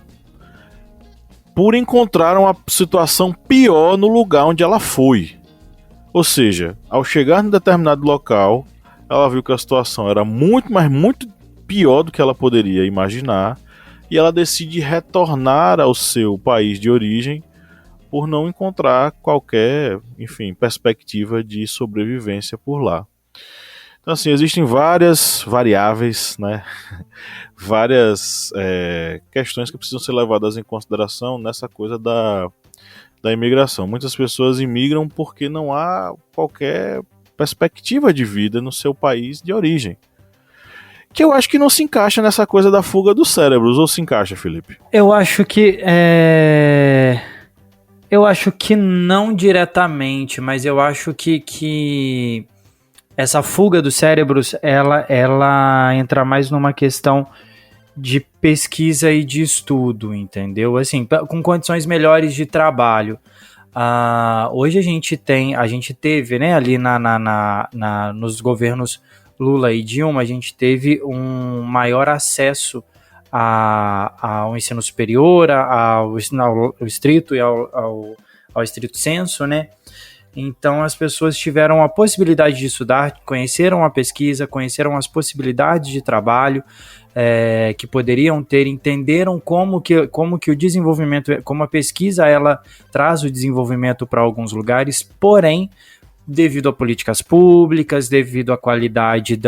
por encontrar uma situação pior no lugar onde ela foi. Ou seja, ao chegar em determinado local, ela viu que a situação era muito, mas muito pior do que ela poderia imaginar, e ela decide retornar ao seu país de origem por não encontrar qualquer, enfim, perspectiva de sobrevivência por lá. Então, assim, existem várias variáveis, né? Várias questões que precisam ser levadas em consideração nessa coisa da imigração. Muitas pessoas imigram porque não há qualquer perspectiva de vida no seu país de origem. Que eu acho que não se encaixa nessa coisa da fuga dos cérebros, ou se encaixa, Felipe? Eu acho que não diretamente, mas eu acho que essa fuga dos cérebros, ela entra mais numa questão de pesquisa e de estudo, entendeu? Assim, com condições melhores de trabalho. Hoje a gente teve, né, ali nos governos Lula e Dilma, a gente teve um maior acesso ao ensino superior, ao estrito e ao estrito senso, né? Então as pessoas tiveram a possibilidade de estudar, conheceram a pesquisa, conheceram as possibilidades de trabalho que poderiam ter, entenderam como que o desenvolvimento, como a pesquisa ela traz o desenvolvimento para alguns lugares, porém, devido a políticas públicas, devido à qualidade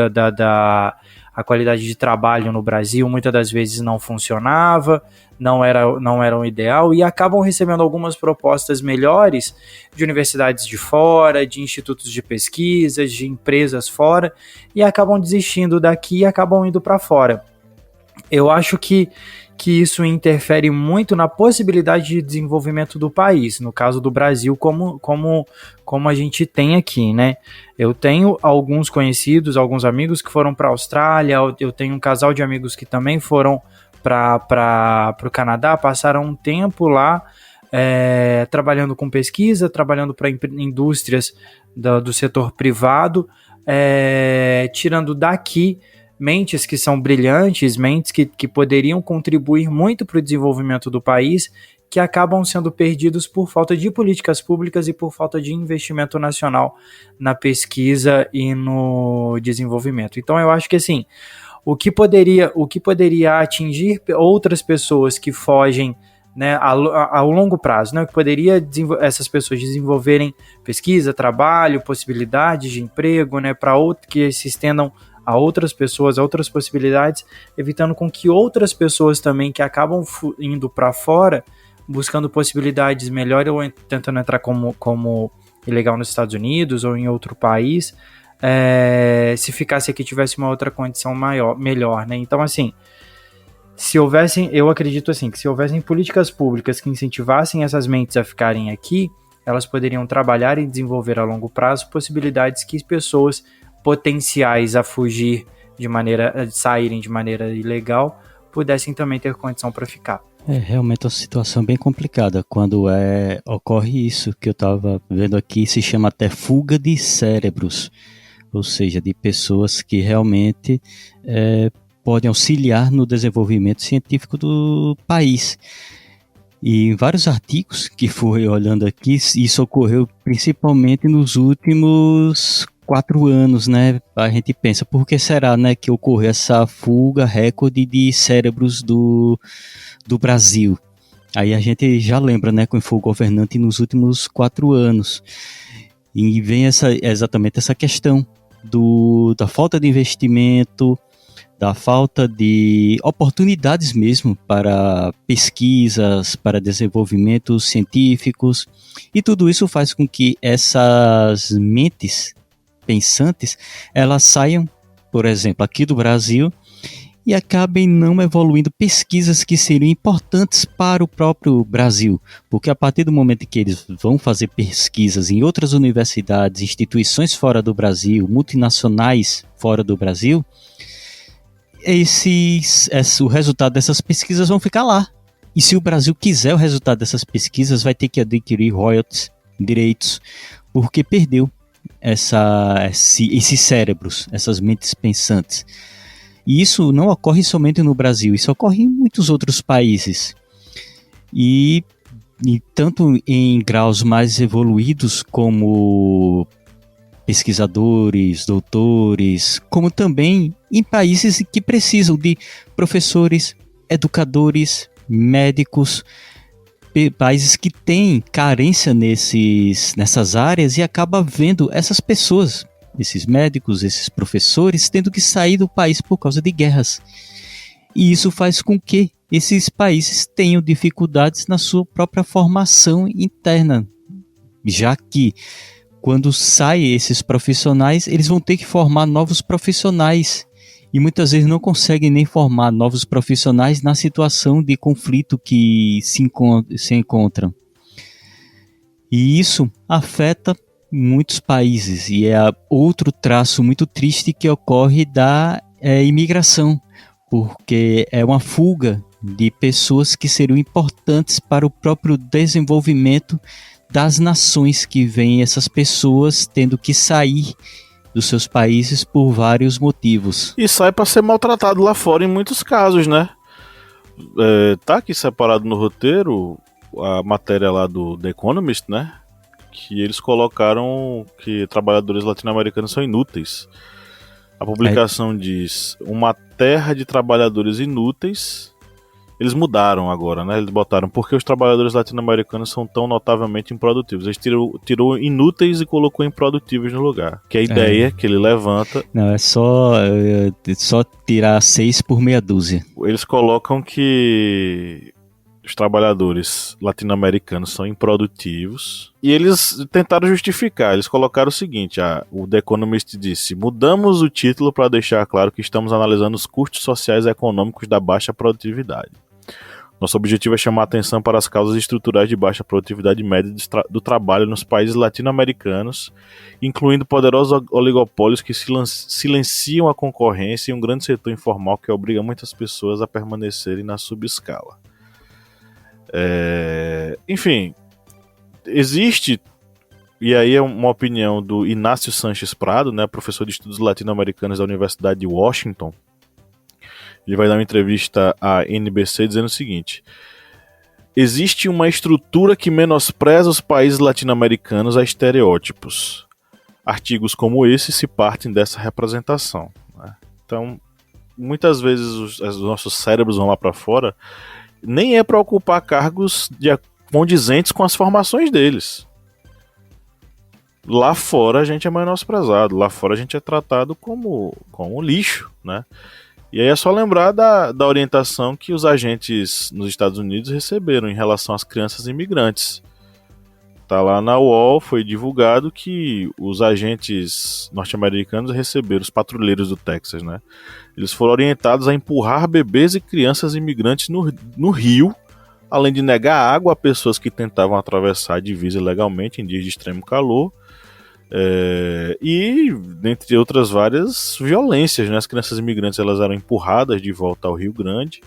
a qualidade de trabalho no Brasil muitas das vezes não funcionava, não era um ideal, e acabam recebendo algumas propostas melhores de universidades de fora, de institutos de pesquisa, de empresas fora, e acabam desistindo daqui e acabam indo para fora. Eu acho que que isso interfere muito na possibilidade de desenvolvimento do país, no caso do Brasil, como a gente tem aqui, né? Eu tenho alguns conhecidos, alguns amigos que foram para a Austrália, eu tenho um casal de amigos que também foram para o Canadá, passaram um tempo lá trabalhando com pesquisa, trabalhando para indústrias do setor privado, tirando daqui mentes que são brilhantes, mentes que poderiam contribuir muito para o desenvolvimento do país, que acabam sendo perdidos por falta de políticas públicas e por falta de investimento nacional na pesquisa e no desenvolvimento. Então eu acho que assim, o que poderia atingir outras pessoas que fogem, né, ao longo prazo, né, que poderia essas pessoas desenvolverem pesquisa, trabalho, possibilidades de emprego, né, que se estendam a outras pessoas, a outras possibilidades, evitando com que outras pessoas também que acabam indo para fora, buscando possibilidades melhores ou tentando entrar como ilegal nos Estados Unidos ou em outro país, se ficasse aqui tivesse uma outra condição melhor, né? Então, assim, eu acredito assim, que se houvessem políticas públicas que incentivassem essas mentes a ficarem aqui, elas poderiam trabalhar e desenvolver a longo prazo possibilidades que pessoas potenciais a fugir saírem de maneira ilegal, pudessem também ter condição para ficar. É realmente uma situação bem complicada quando ocorre isso que eu estava vendo aqui, se chama até fuga de cérebros, ou seja, de pessoas que realmente podem auxiliar no desenvolvimento científico do país. E em vários artigos que fui olhando aqui, isso ocorreu principalmente nos últimos 4 anos, né? A gente pensa, por que será, né, que ocorreu essa fuga recorde de cérebros do Brasil? Aí a gente já lembra, né, quem foi o governante nos últimos 4 anos. E vem exatamente essa questão da falta de investimento, da falta de oportunidades mesmo para pesquisas, para desenvolvimentos científicos, e tudo isso faz com que essas mentes pensantes, elas saiam, por exemplo, aqui do Brasil e acabem não evoluindo pesquisas que seriam importantes para o próprio Brasil, porque a partir do momento que eles vão fazer pesquisas em outras universidades, instituições fora do Brasil, multinacionais fora do Brasil, o resultado dessas pesquisas vão ficar lá. E se o Brasil quiser o resultado dessas pesquisas, vai ter que adquirir royalties, direitos, porque perdeu esses cérebros, essas mentes pensantes. E isso não ocorre somente no Brasil, isso ocorre em muitos outros países. E tanto em graus mais evoluídos, como pesquisadores, doutores, como também em países que precisam de professores, educadores, médicos, países que têm carência nessas áreas e acaba vendo essas pessoas, esses médicos, esses professores, tendo que sair do país por causa de guerras. E isso faz com que esses países tenham dificuldades na sua própria formação interna, já que quando saem esses profissionais, eles vão ter que formar novos profissionais. E muitas vezes não conseguem nem formar novos profissionais na situação de conflito que se encontram. E isso afeta muitos países. E é outro traço muito triste que ocorre da imigração, porque é uma fuga de pessoas que seriam importantes para o próprio desenvolvimento das nações, que vêm essas pessoas tendo que sair dos seus países por vários motivos. E sai para ser maltratado lá fora em muitos casos, né? Tá aqui separado no roteiro a matéria lá do The Economist, né? Que eles colocaram que trabalhadores latino-americanos são inúteis. A publicação diz: uma terra de trabalhadores inúteis. Eles mudaram agora, né? Eles botaram porque os trabalhadores latino-americanos são tão notavelmente improdutivos. Eles tirou inúteis e colocou improdutivos no lugar. Que é a ideia que ele levanta. Não, é só tirar 6 por meia dúzia. Eles colocam que os trabalhadores latino-americanos são improdutivos. E eles tentaram justificar. Eles colocaram o seguinte: o The Economist disse: mudamos o título para deixar claro que estamos analisando os custos sociais e econômicos da baixa produtividade. Nosso objetivo é chamar a atenção para as causas estruturais de baixa produtividade média do trabalho nos países latino-americanos, incluindo poderosos oligopólios que silenciam a concorrência e um grande setor informal que obriga muitas pessoas a permanecerem na subescala. Enfim, existe, e aí é uma opinião do Inácio Sanches Prado, né, professor de estudos latino-americanos da Universidade de Washington. Ele vai dar uma entrevista à NBC dizendo o seguinte: existe uma estrutura que menospreza os países latino-americanos a estereótipos. Artigos como esse se partem dessa representação, né? Então, muitas vezes os nossos cérebros vão lá para fora, nem é para ocupar cargos condizentes com as formações deles. Lá fora a gente é menosprezado, lá fora a gente é tratado como lixo, né? E aí é só lembrar da orientação que os agentes nos Estados Unidos receberam em relação às crianças imigrantes. Tá lá na UOL, foi divulgado que os agentes norte-americanos receberam, os patrulheiros do Texas, né? Eles foram orientados a empurrar bebês e crianças imigrantes no rio, além de negar água a pessoas que tentavam atravessar a divisa ilegalmente em dias de extremo calor. E dentre outras várias violências, né? As crianças imigrantes elas eram empurradas de volta ao Rio Grande,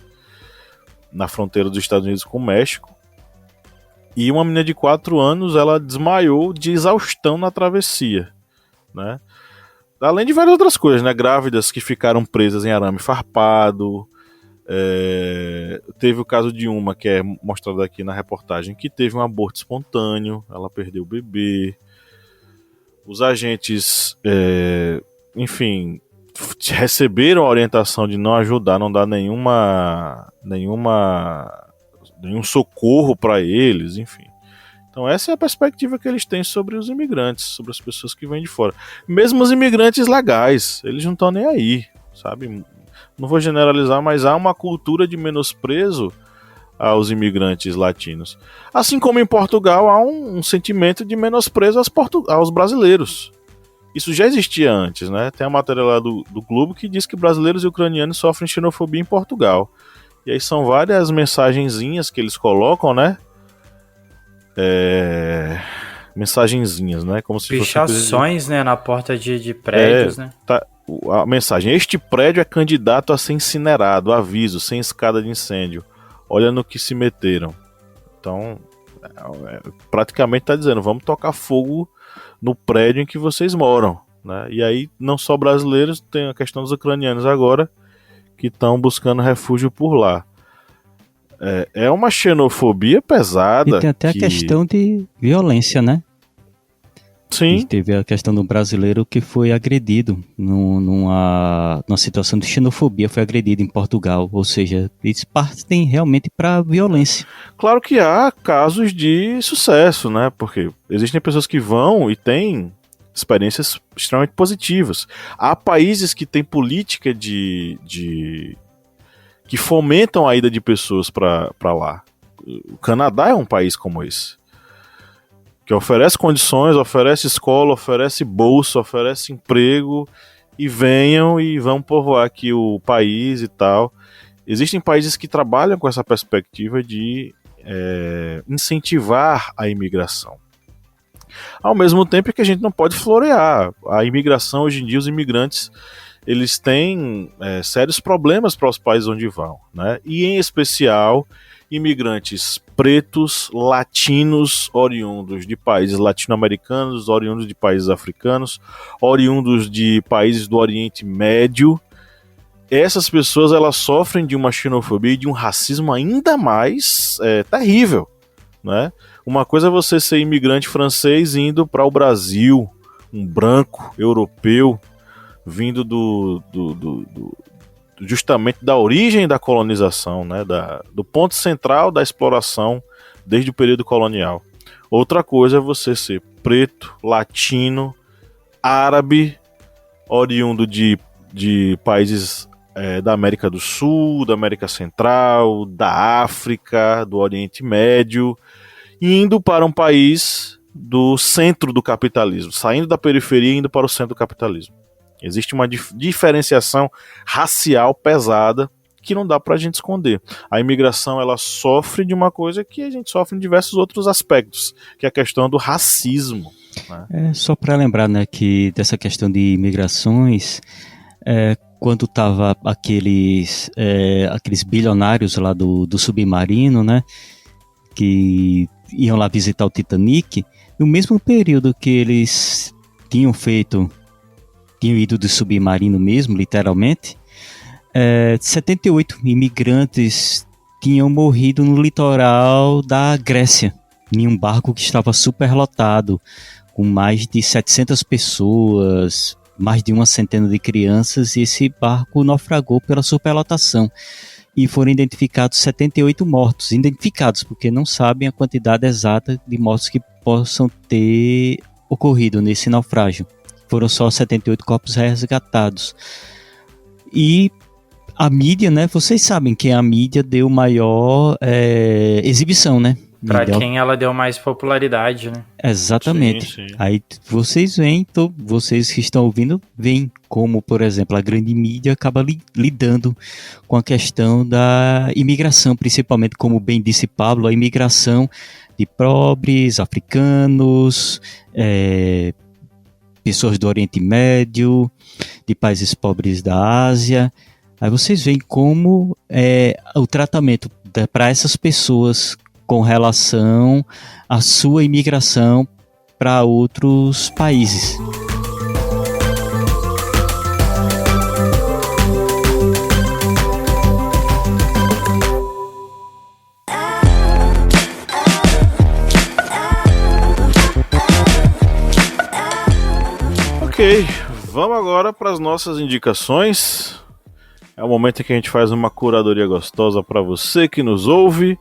na fronteira dos Estados Unidos com o México, e uma menina de 4 anos ela desmaiou de exaustão na travessia, né? Além de várias outras coisas, né? Grávidas que ficaram presas em arame farpado. Teve o caso de uma que é mostrado aqui na reportagem, que teve um aborto espontâneo, ela perdeu o bebê. Os agentes, enfim, receberam a orientação de não ajudar, não dar nenhum socorro para eles, enfim. Então essa é a perspectiva que eles têm sobre os imigrantes, sobre as pessoas que vêm de fora. Mesmo os imigrantes legais, eles não estão nem aí, sabe? Não vou generalizar, mas há uma cultura de menosprezo aos imigrantes latinos. Assim como em Portugal há um sentimento de menosprezo aos brasileiros. Isso já existia antes, né? Tem a matéria lá do Globo que diz que brasileiros e ucranianos sofrem xenofobia em Portugal. E aí são várias mensagenzinhas que eles colocam, né? Mensagenzinhas, né? Como se pichações, né? Na porta de prédios, né? Tá, a mensagem: este prédio é candidato a ser incinerado, aviso, sem escada de incêndio. Olha no que se meteram. Então, praticamente está dizendo, vamos tocar fogo no prédio em que vocês moram, né? E aí, não só brasileiros, tem a questão dos ucranianos agora, que estão buscando refúgio por lá. É uma xenofobia pesada. E tem até a questão de violência, né? Sim. E teve a questão do brasileiro que foi agredido numa situação de xenofobia, foi agredido em Portugal, ou seja, eles partem realmente para violência. Claro que há casos de sucesso, né? Porque existem pessoas que vão e têm experiências extremamente positivas. Há países que têm política que fomentam a ida de pessoas para lá. O Canadá é um país como esse, que oferece condições, oferece escola, oferece bolsa, oferece emprego, e venham e vão povoar aqui o país e tal. Existem países que trabalham com essa perspectiva de incentivar a imigração. Ao mesmo tempo que a gente não pode florear. A imigração, hoje em dia, os imigrantes eles têm sérios problemas para os países onde vão, né? E em especial imigrantes pretos, latinos, oriundos de países latino-americanos, oriundos de países africanos, oriundos de países do Oriente Médio. Essas pessoas elas sofrem de uma xenofobia e de um racismo ainda mais terrível, né? Uma coisa é você ser imigrante francês indo para o Brasil, um branco europeu vindo justamente da origem da colonização, né, do ponto central da exploração desde o período colonial. Outra coisa é você ser preto, latino, árabe, oriundo de países da América do Sul, da América Central, da África, do Oriente Médio, indo para um país do centro do capitalismo, saindo da periferia e indo para o centro do capitalismo. Existe uma diferenciação racial pesada que não dá pra gente esconder. A imigração, ela sofre de uma coisa que a gente sofre em diversos outros aspectos, que é a questão do racismo, né? Só para lembrar, né, que dessa questão de imigrações, quando tava aqueles bilionários lá do submarino, né, que iam lá visitar o Titanic, no mesmo período que eles tinham ido de submarino mesmo, literalmente, 78 imigrantes tinham morrido no litoral da Grécia, em um barco que estava superlotado, com mais de 700 pessoas, mais de uma centena de crianças, e esse barco naufragou pela superlotação. E foram identificados 78 mortos, identificados porque não sabem a quantidade exata de mortos que possam ter ocorrido nesse naufrágio. Foram só 78 corpos resgatados. E a mídia, né? Vocês sabem que a mídia deu maior exibição, né? Pra quem ela deu mais popularidade, né? Exatamente. Sim, sim. Aí vocês veem, vocês que estão ouvindo, veem como, por exemplo, a grande mídia acaba lidando com a questão da imigração, principalmente, como bem disse Pablo, a imigração de pobres, africanos, pessoas do Oriente Médio, de países pobres da Ásia. Aí vocês veem como o tratamento para essas pessoas com relação à sua imigração para outros países. Ok, vamos agora para as nossas indicações. É o momento em que a gente faz uma curadoria gostosa para você que nos ouve.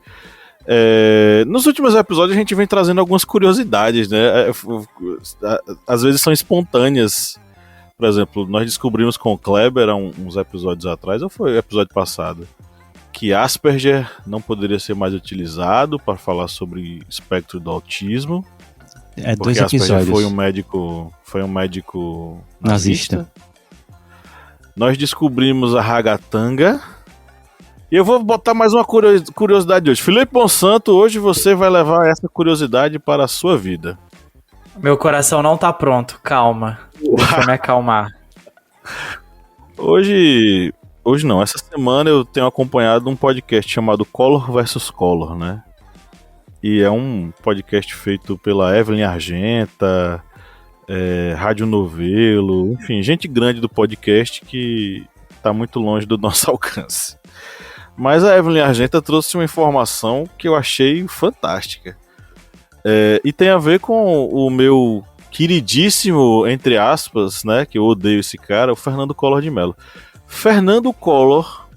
Nos últimos episódios a gente vem trazendo algumas curiosidades, né? Às vezes são espontâneas. Por exemplo, nós descobrimos com o Kleber há uns episódios atrás, ou foi o episódio passado, que Asperger não poderia ser mais utilizado para falar sobre espectro do autismo. Dois Asperger episódios. Foi um médico Nazista. Nós descobrimos a ragatanga. E eu vou botar mais uma curiosidade hoje. Felipe Monsanto, hoje você vai levar essa curiosidade para a sua vida. Meu coração não tá pronto, calma. Deixa eu me acalmar. Hoje não, essa semana eu tenho acompanhado um podcast chamado Collor vs Collor, né? E é um podcast feito pela Evelyn Argenta, Rádio Novelo, enfim, gente grande do podcast que tá muito longe do nosso alcance. Mas a Evelyn Argenta trouxe uma informação que eu achei fantástica. E tem a ver com o meu queridíssimo, entre aspas, né, que eu odeio esse cara, o Fernando Collor de Mello. Fernando Collor,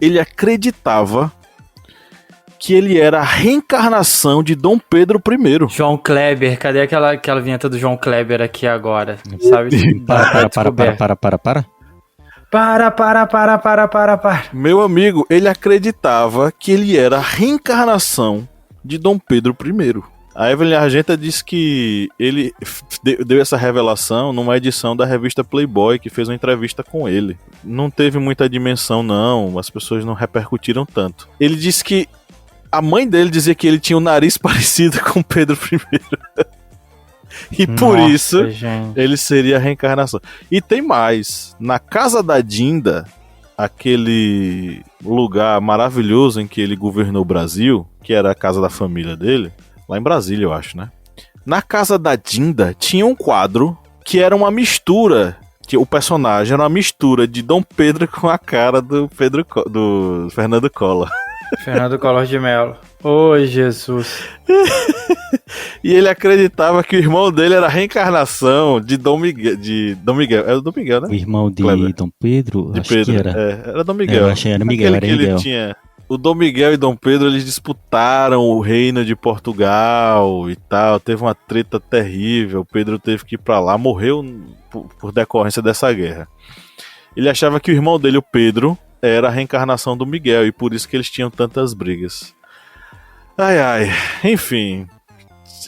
ele acreditava que ele era a reencarnação de Dom Pedro I. João Kleber, cadê aquela vinheta do João Kleber aqui agora? Sabe? Para. Para. Meu amigo, ele acreditava que ele era a reencarnação de Dom Pedro I. A Evelyn Argenta disse que ele deu essa revelação numa edição da revista Playboy, que fez uma entrevista com ele. Não teve muita dimensão, não, as pessoas não repercutiram tanto. Ele disse que a mãe dele dizia que ele tinha um nariz parecido com Pedro I. E por isso, gente, ele seria a reencarnação. E tem mais. Na casa da Dinda, aquele lugar maravilhoso em que ele governou o Brasil, que era a casa da família dele, lá em Brasília, eu acho, né? Na casa da Dinda tinha um quadro que era uma mistura, que o personagem era uma mistura de Dom Pedro com a cara do Fernando Collor. Fernando Collor de Mello. Ô, Jesus. E ele acreditava que o irmão dele era a reencarnação de Dom Miguel. Era o Dom Miguel, né? O irmão de Kleber. Dom Pedro? De acho Pedro. que era. Era Dom Miguel. Eu achei que era Miguel, Aquele que ele tinha. O Dom Miguel e Dom Pedro, eles disputaram o reino de Portugal e tal. Teve uma treta terrível. O Pedro teve que ir pra lá. Morreu por decorrência dessa guerra. Ele achava que o irmão dele, o Pedro, era a reencarnação do Miguel. E por isso que eles tinham tantas brigas. Ai. Enfim.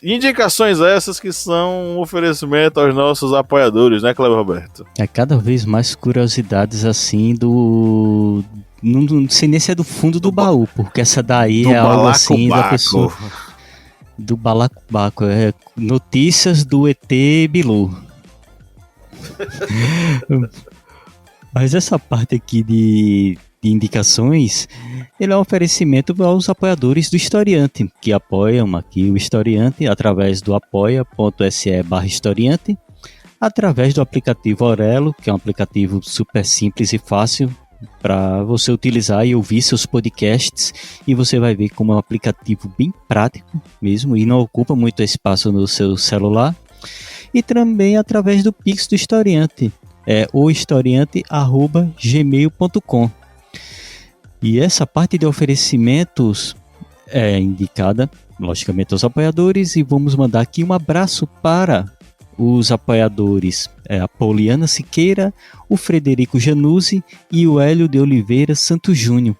Indicações essas que são um oferecimento aos nossos apoiadores, né, Cleber Roberto? Cada vez mais curiosidades assim não sei nem se é do fundo do baú, porque essa daí Do é algo assim da balacobaco. pessoa. Do balacobaco, é notícias do ET Bilu. Mas essa parte aqui de indicações, ele é um oferecimento aos apoiadores do Historiante, que apoiam aqui o Historiante através do apoia.se/historiante, através do aplicativo Orelo, que é um aplicativo super simples e fácil para você utilizar e ouvir seus podcasts, e você vai ver como é um aplicativo bem prático mesmo e não ocupa muito espaço no seu celular. E também através do Pix do Historiante, ohistoriante@gmail.com. E essa parte de oferecimentos é indicada, logicamente, aos apoiadores, e vamos mandar aqui um abraço para os apoiadores, a Pauliana Siqueira, o Frederico Januzzi e o Hélio de Oliveira Santos Júnior.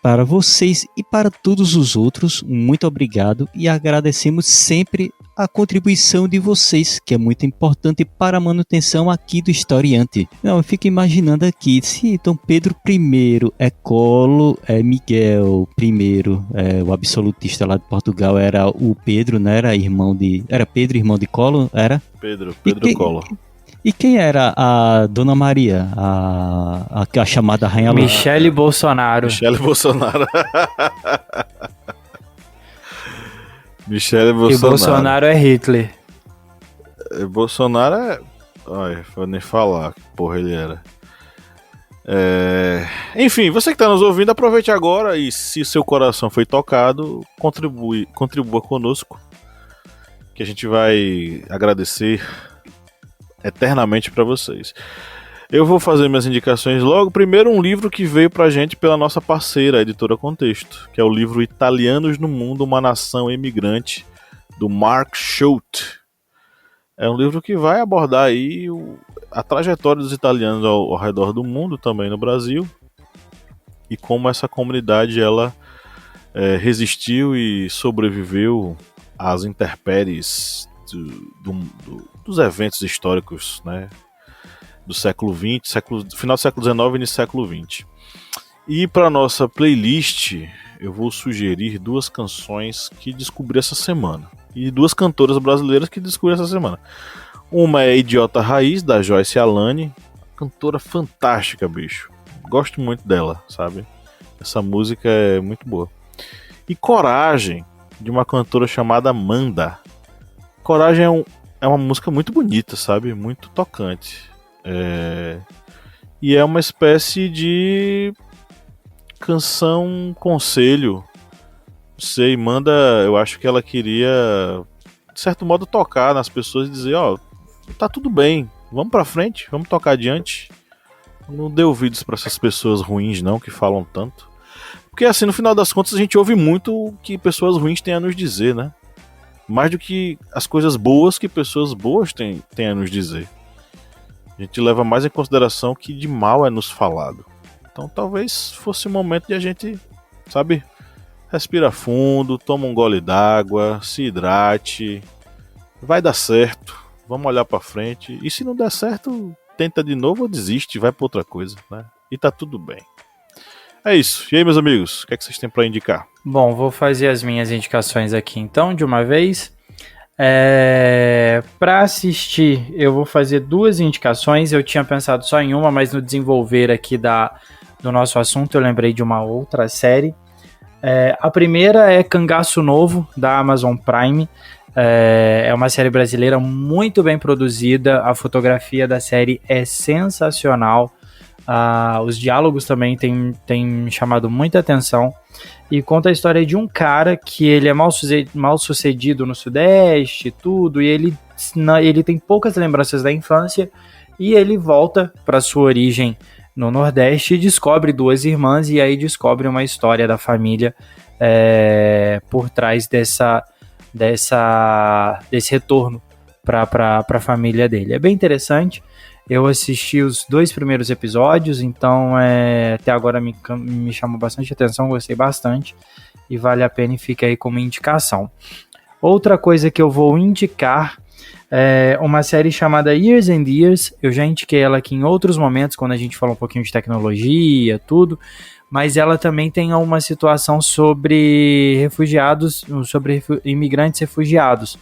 Para vocês e para todos os outros, muito obrigado, e agradecemos sempre a contribuição de vocês, que é muito importante para a manutenção aqui do Historiante. Não, eu fico imaginando aqui, se Dom Pedro I é Colo, Miguel I, o absolutista lá de Portugal, era o Pedro, né? Era Pedro, irmão de Colo, era? Pedro E Collor. E quem era a Dona Maria, a chamada Rainha Lula? Michele Bolsonaro. Michele Bolsonaro. Michele E Bolsonaro. Bolsonaro é Hitler. Bolsonaro é... Ai, vou nem falar que porra ele era. Enfim, você que está nos ouvindo, aproveite agora e, se seu coração foi tocado, contribua conosco, que a gente vai agradecer eternamente para vocês. Eu vou fazer minhas indicações logo. Primeiro, um livro que veio pra gente pela nossa parceira, a Editora Contexto, que é o livro Italianos no Mundo, uma Nação Imigrante, do Mark Schulte. É um livro que vai abordar aí a trajetória dos italianos ao redor do mundo, também no Brasil, e como essa comunidade ela resistiu e sobreviveu às intempéries dos eventos históricos, né, do século XX, final do século XIX e início do século XX. E para nossa playlist, eu vou sugerir duas canções que descobri essa semana. E duas cantoras brasileiras que descobri essa semana. Uma é Idiota Raiz, da Joyce Alane. Cantora fantástica, bicho. Gosto muito dela, sabe? Essa música é muito boa. E Coragem, de uma cantora chamada Manda. Coragem é uma música muito bonita, sabe? Muito tocante. E é uma espécie de canção conselho. Não sei, Manda, eu acho que ela queria, de certo modo, tocar nas pessoas e dizer, tá tudo bem, vamos pra frente, vamos tocar adiante. Não dê ouvidos pra essas pessoas ruins não, que falam tanto. Porque assim, no final das contas, a gente ouve muito o que pessoas ruins têm a nos dizer, né? Mais do que as coisas boas que pessoas boas têm a nos dizer. A gente leva mais em consideração que de mal é nos falado. Então talvez fosse o momento de a gente, sabe, respira fundo, toma um gole d'água, se hidrate, vai dar certo, vamos olhar pra frente. E se não der certo, tenta de novo ou desiste, vai pra outra coisa, né? E tá tudo bem. É isso. E aí, meus amigos, o que é que vocês têm pra indicar? Bom, vou fazer as minhas indicações aqui então, de uma vez. Para assistir, eu vou fazer duas indicações. Eu tinha pensado só em uma, mas no desenvolver aqui do nosso assunto eu lembrei de uma outra série. A primeira é Cangaço Novo, da Amazon Prime. É uma série brasileira muito bem produzida. A fotografia da série é sensacional. Os diálogos também têm chamado muita atenção. E conta a história de um cara que ele é mal sucedido no Sudeste, tudo, e ele tem poucas lembranças da infância, e ele volta para sua origem no Nordeste e descobre duas irmãs, e aí descobre uma história da família por trás desse retorno para a família dele. É bem interessante. Eu assisti os 2 primeiros episódios, então até agora me chamou bastante atenção, gostei bastante e vale a pena e fica aí como indicação. Outra coisa que eu vou indicar é uma série chamada Years and Years. Eu já indiquei ela aqui em outros momentos, quando a gente falou um pouquinho de tecnologia, tudo, mas ela também tem uma situação sobre refugiados, sobre imigrantes refugiados.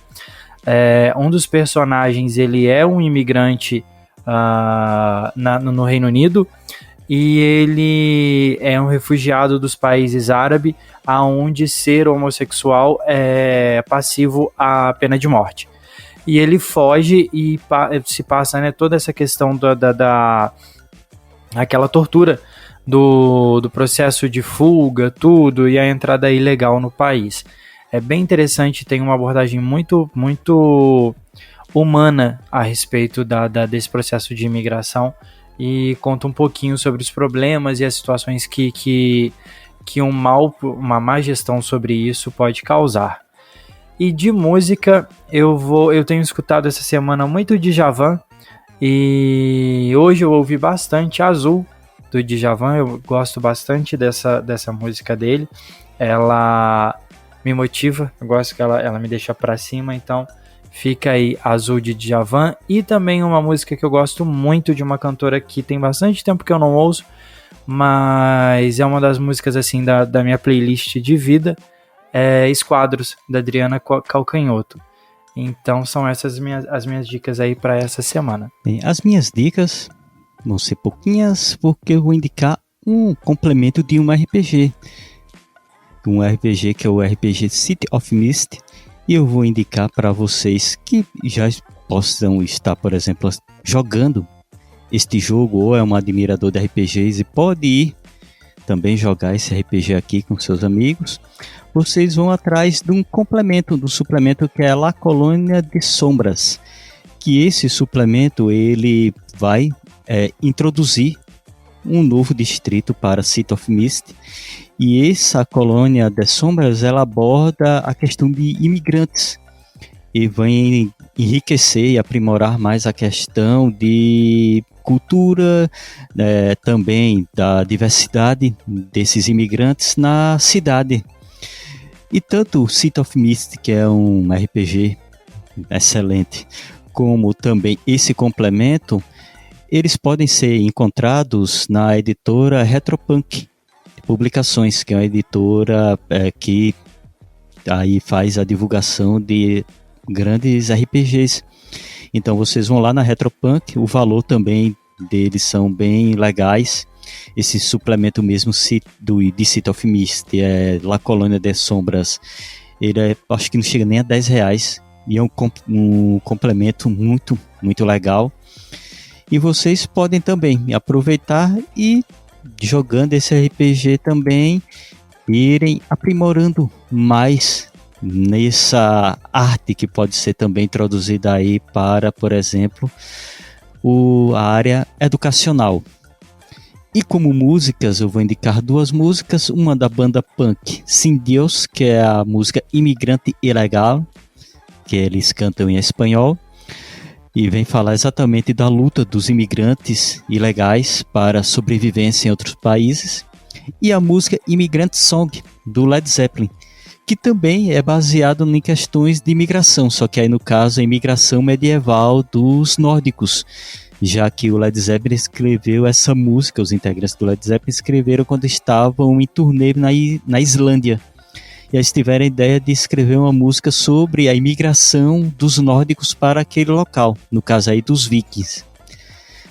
Um dos personagens, ele é um imigrante no Reino Unido, e ele é um refugiado dos países árabes, aonde ser homossexual é passivo à pena de morte. E ele foge e se passa, né, toda essa questão aquela tortura do processo de fuga, tudo, e a entrada ilegal no país. É bem interessante, tem uma abordagem muito, muito humana a respeito desse processo de imigração, e conta um pouquinho sobre os problemas e as situações que uma má gestão sobre isso pode causar. E de música, eu tenho escutado essa semana muito Djavan, e hoje eu ouvi bastante Azul, do Djavan. Eu gosto bastante dessa música dele, ela me motiva, eu gosto que ela me deixa pra cima, então fica aí Azul de Djavan. E também uma música que eu gosto muito, de uma cantora que tem bastante tempo que eu não ouço, mas é uma das músicas assim da minha playlist de vida, é Esquadros, da Adriana Calcanhoto. Então são essas as minhas dicas aí para essa semana. Bem, as minhas dicas vão ser pouquinhas, porque eu vou indicar um complemento de um RPG. Um RPG que é o RPG City of Mist. E eu vou indicar para vocês que já possam estar, por exemplo, jogando este jogo, ou é um admirador de RPGs e pode ir também jogar esse RPG aqui com seus amigos. Vocês vão atrás de um complemento, do suplemento que é La Colônia de Sombras. Que esse suplemento ele vai introduzir um novo distrito para City of Mist. E essa Colônia de Sombras, ela aborda a questão de imigrantes e vai enriquecer e aprimorar mais a questão de cultura, também da diversidade desses imigrantes na cidade. E tanto o City of Mist, que é um RPG excelente, como também esse complemento, eles podem ser encontrados na editora Retropunk Publicações, que é uma editora que aí faz a divulgação de grandes RPGs. Então vocês vão lá na Retropunk, o valor também deles são bem legais. Esse suplemento mesmo de City of Mist, La Colônia de Sombras, ele acho que não chega nem a R$10, e é um complemento muito, muito legal. E vocês podem também aproveitar e, jogando esse RPG também, irem aprimorando mais nessa arte que pode ser também introduzida aí para, por exemplo, a área educacional. E como músicas, eu vou indicar duas músicas, uma da banda punk Sin Dios, que é a música Imigrante Ilegal, que eles cantam em espanhol, e vem falar exatamente da luta dos imigrantes ilegais para a sobrevivência em outros países. E a música Immigrant Song, do Led Zeppelin, que também é baseado em questões de imigração, só que aí no caso a imigração medieval dos nórdicos, já que o Led Zeppelin escreveu essa música, os integrantes do Led Zeppelin escreveram quando estavam em turnê na Islândia. E eles tiveram a ideia de escrever uma música sobre a imigração dos nórdicos para aquele local, no caso aí dos vikings.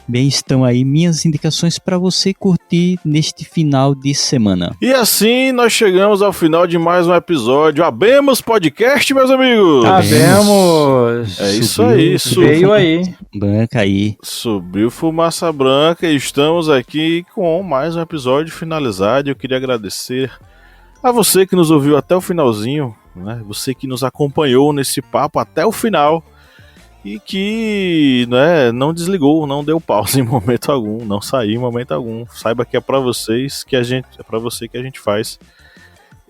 Bem, estão aí minhas indicações para você curtir neste final de semana. E assim nós chegamos ao final de mais um episódio. Abemos Podcast, meus amigos! Abemos! É isso aí. Veio aí. Branca aí. Subiu fumaça branca e estamos aqui com mais um episódio finalizado. Eu queria agradecer a você que nos ouviu até o finalzinho, né? Você que nos acompanhou nesse papo até o final e que, né, não desligou, não deu pausa em momento algum, não saiu em momento algum. Saiba que é para vocês que é para você que a gente faz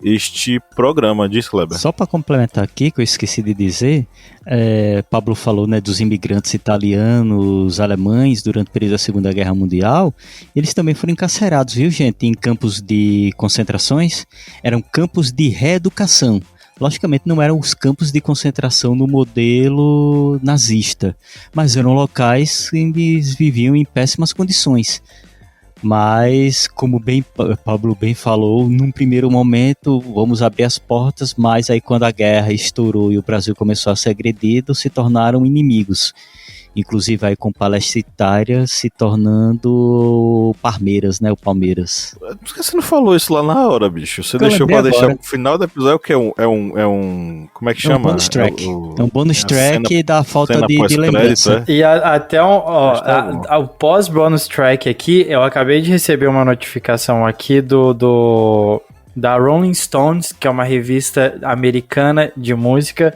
este programa, diz Kleber. Só para complementar aqui, que eu esqueci de dizer, Pablo falou, né, dos imigrantes italianos, alemães durante o período da Segunda Guerra Mundial. Eles também foram encarcerados, viu, gente, em campos de concentrações. Eram campos de reeducação. Logicamente não eram os campos de concentração no modelo nazista, mas eram locais onde eles viviam em péssimas condições. Mas, como Pablo bem falou, num primeiro momento vamos abrir as portas, mas aí quando a guerra estourou e o Brasil começou a ser agredido, se tornaram inimigos. Inclusive aí com Palestra Itália se tornando Palmeiras, né? O Palmeiras. Por que você não falou isso lá na hora, bicho? Você deixou pra deixar o final do episódio, que é um como é que chama? É um bonus track. É um bonus track cena, da falta de lembrança. É? E até o pós-bonus track aqui, eu acabei de receber uma notificação aqui da Rolling Stones, que é uma revista americana de música,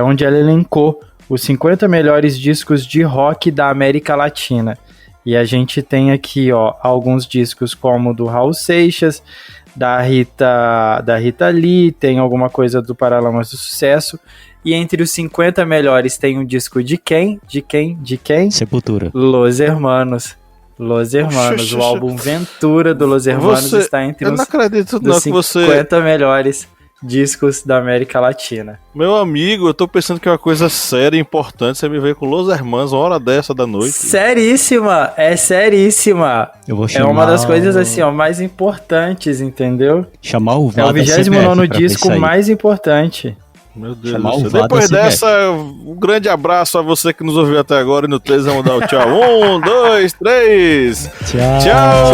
onde ela elencou os 50 melhores discos de rock da América Latina. E a gente tem aqui, alguns discos como do Raul Seixas, da Rita Lee, tem alguma coisa do Paralamas do Sucesso. E entre os 50 melhores tem um disco de quem? Sepultura. Los Hermanos. O álbum Ventura do Los Hermanos está entre os 50 melhores discos da América Latina. Meu amigo, eu tô pensando que é uma coisa séria e importante. Você me veio com Los Hermanos uma hora dessa da noite. Seríssima! É seríssima! Eu vou chamar uma das coisas assim, mais importantes, entendeu? Chamar o É o 29º disco mais importante. Meu Deus do céu. Depois dessa, um grande abraço a você que nos ouviu até agora. E no 3 vamos dar o tchau. 1, 2, 3. Tchau. Tchau.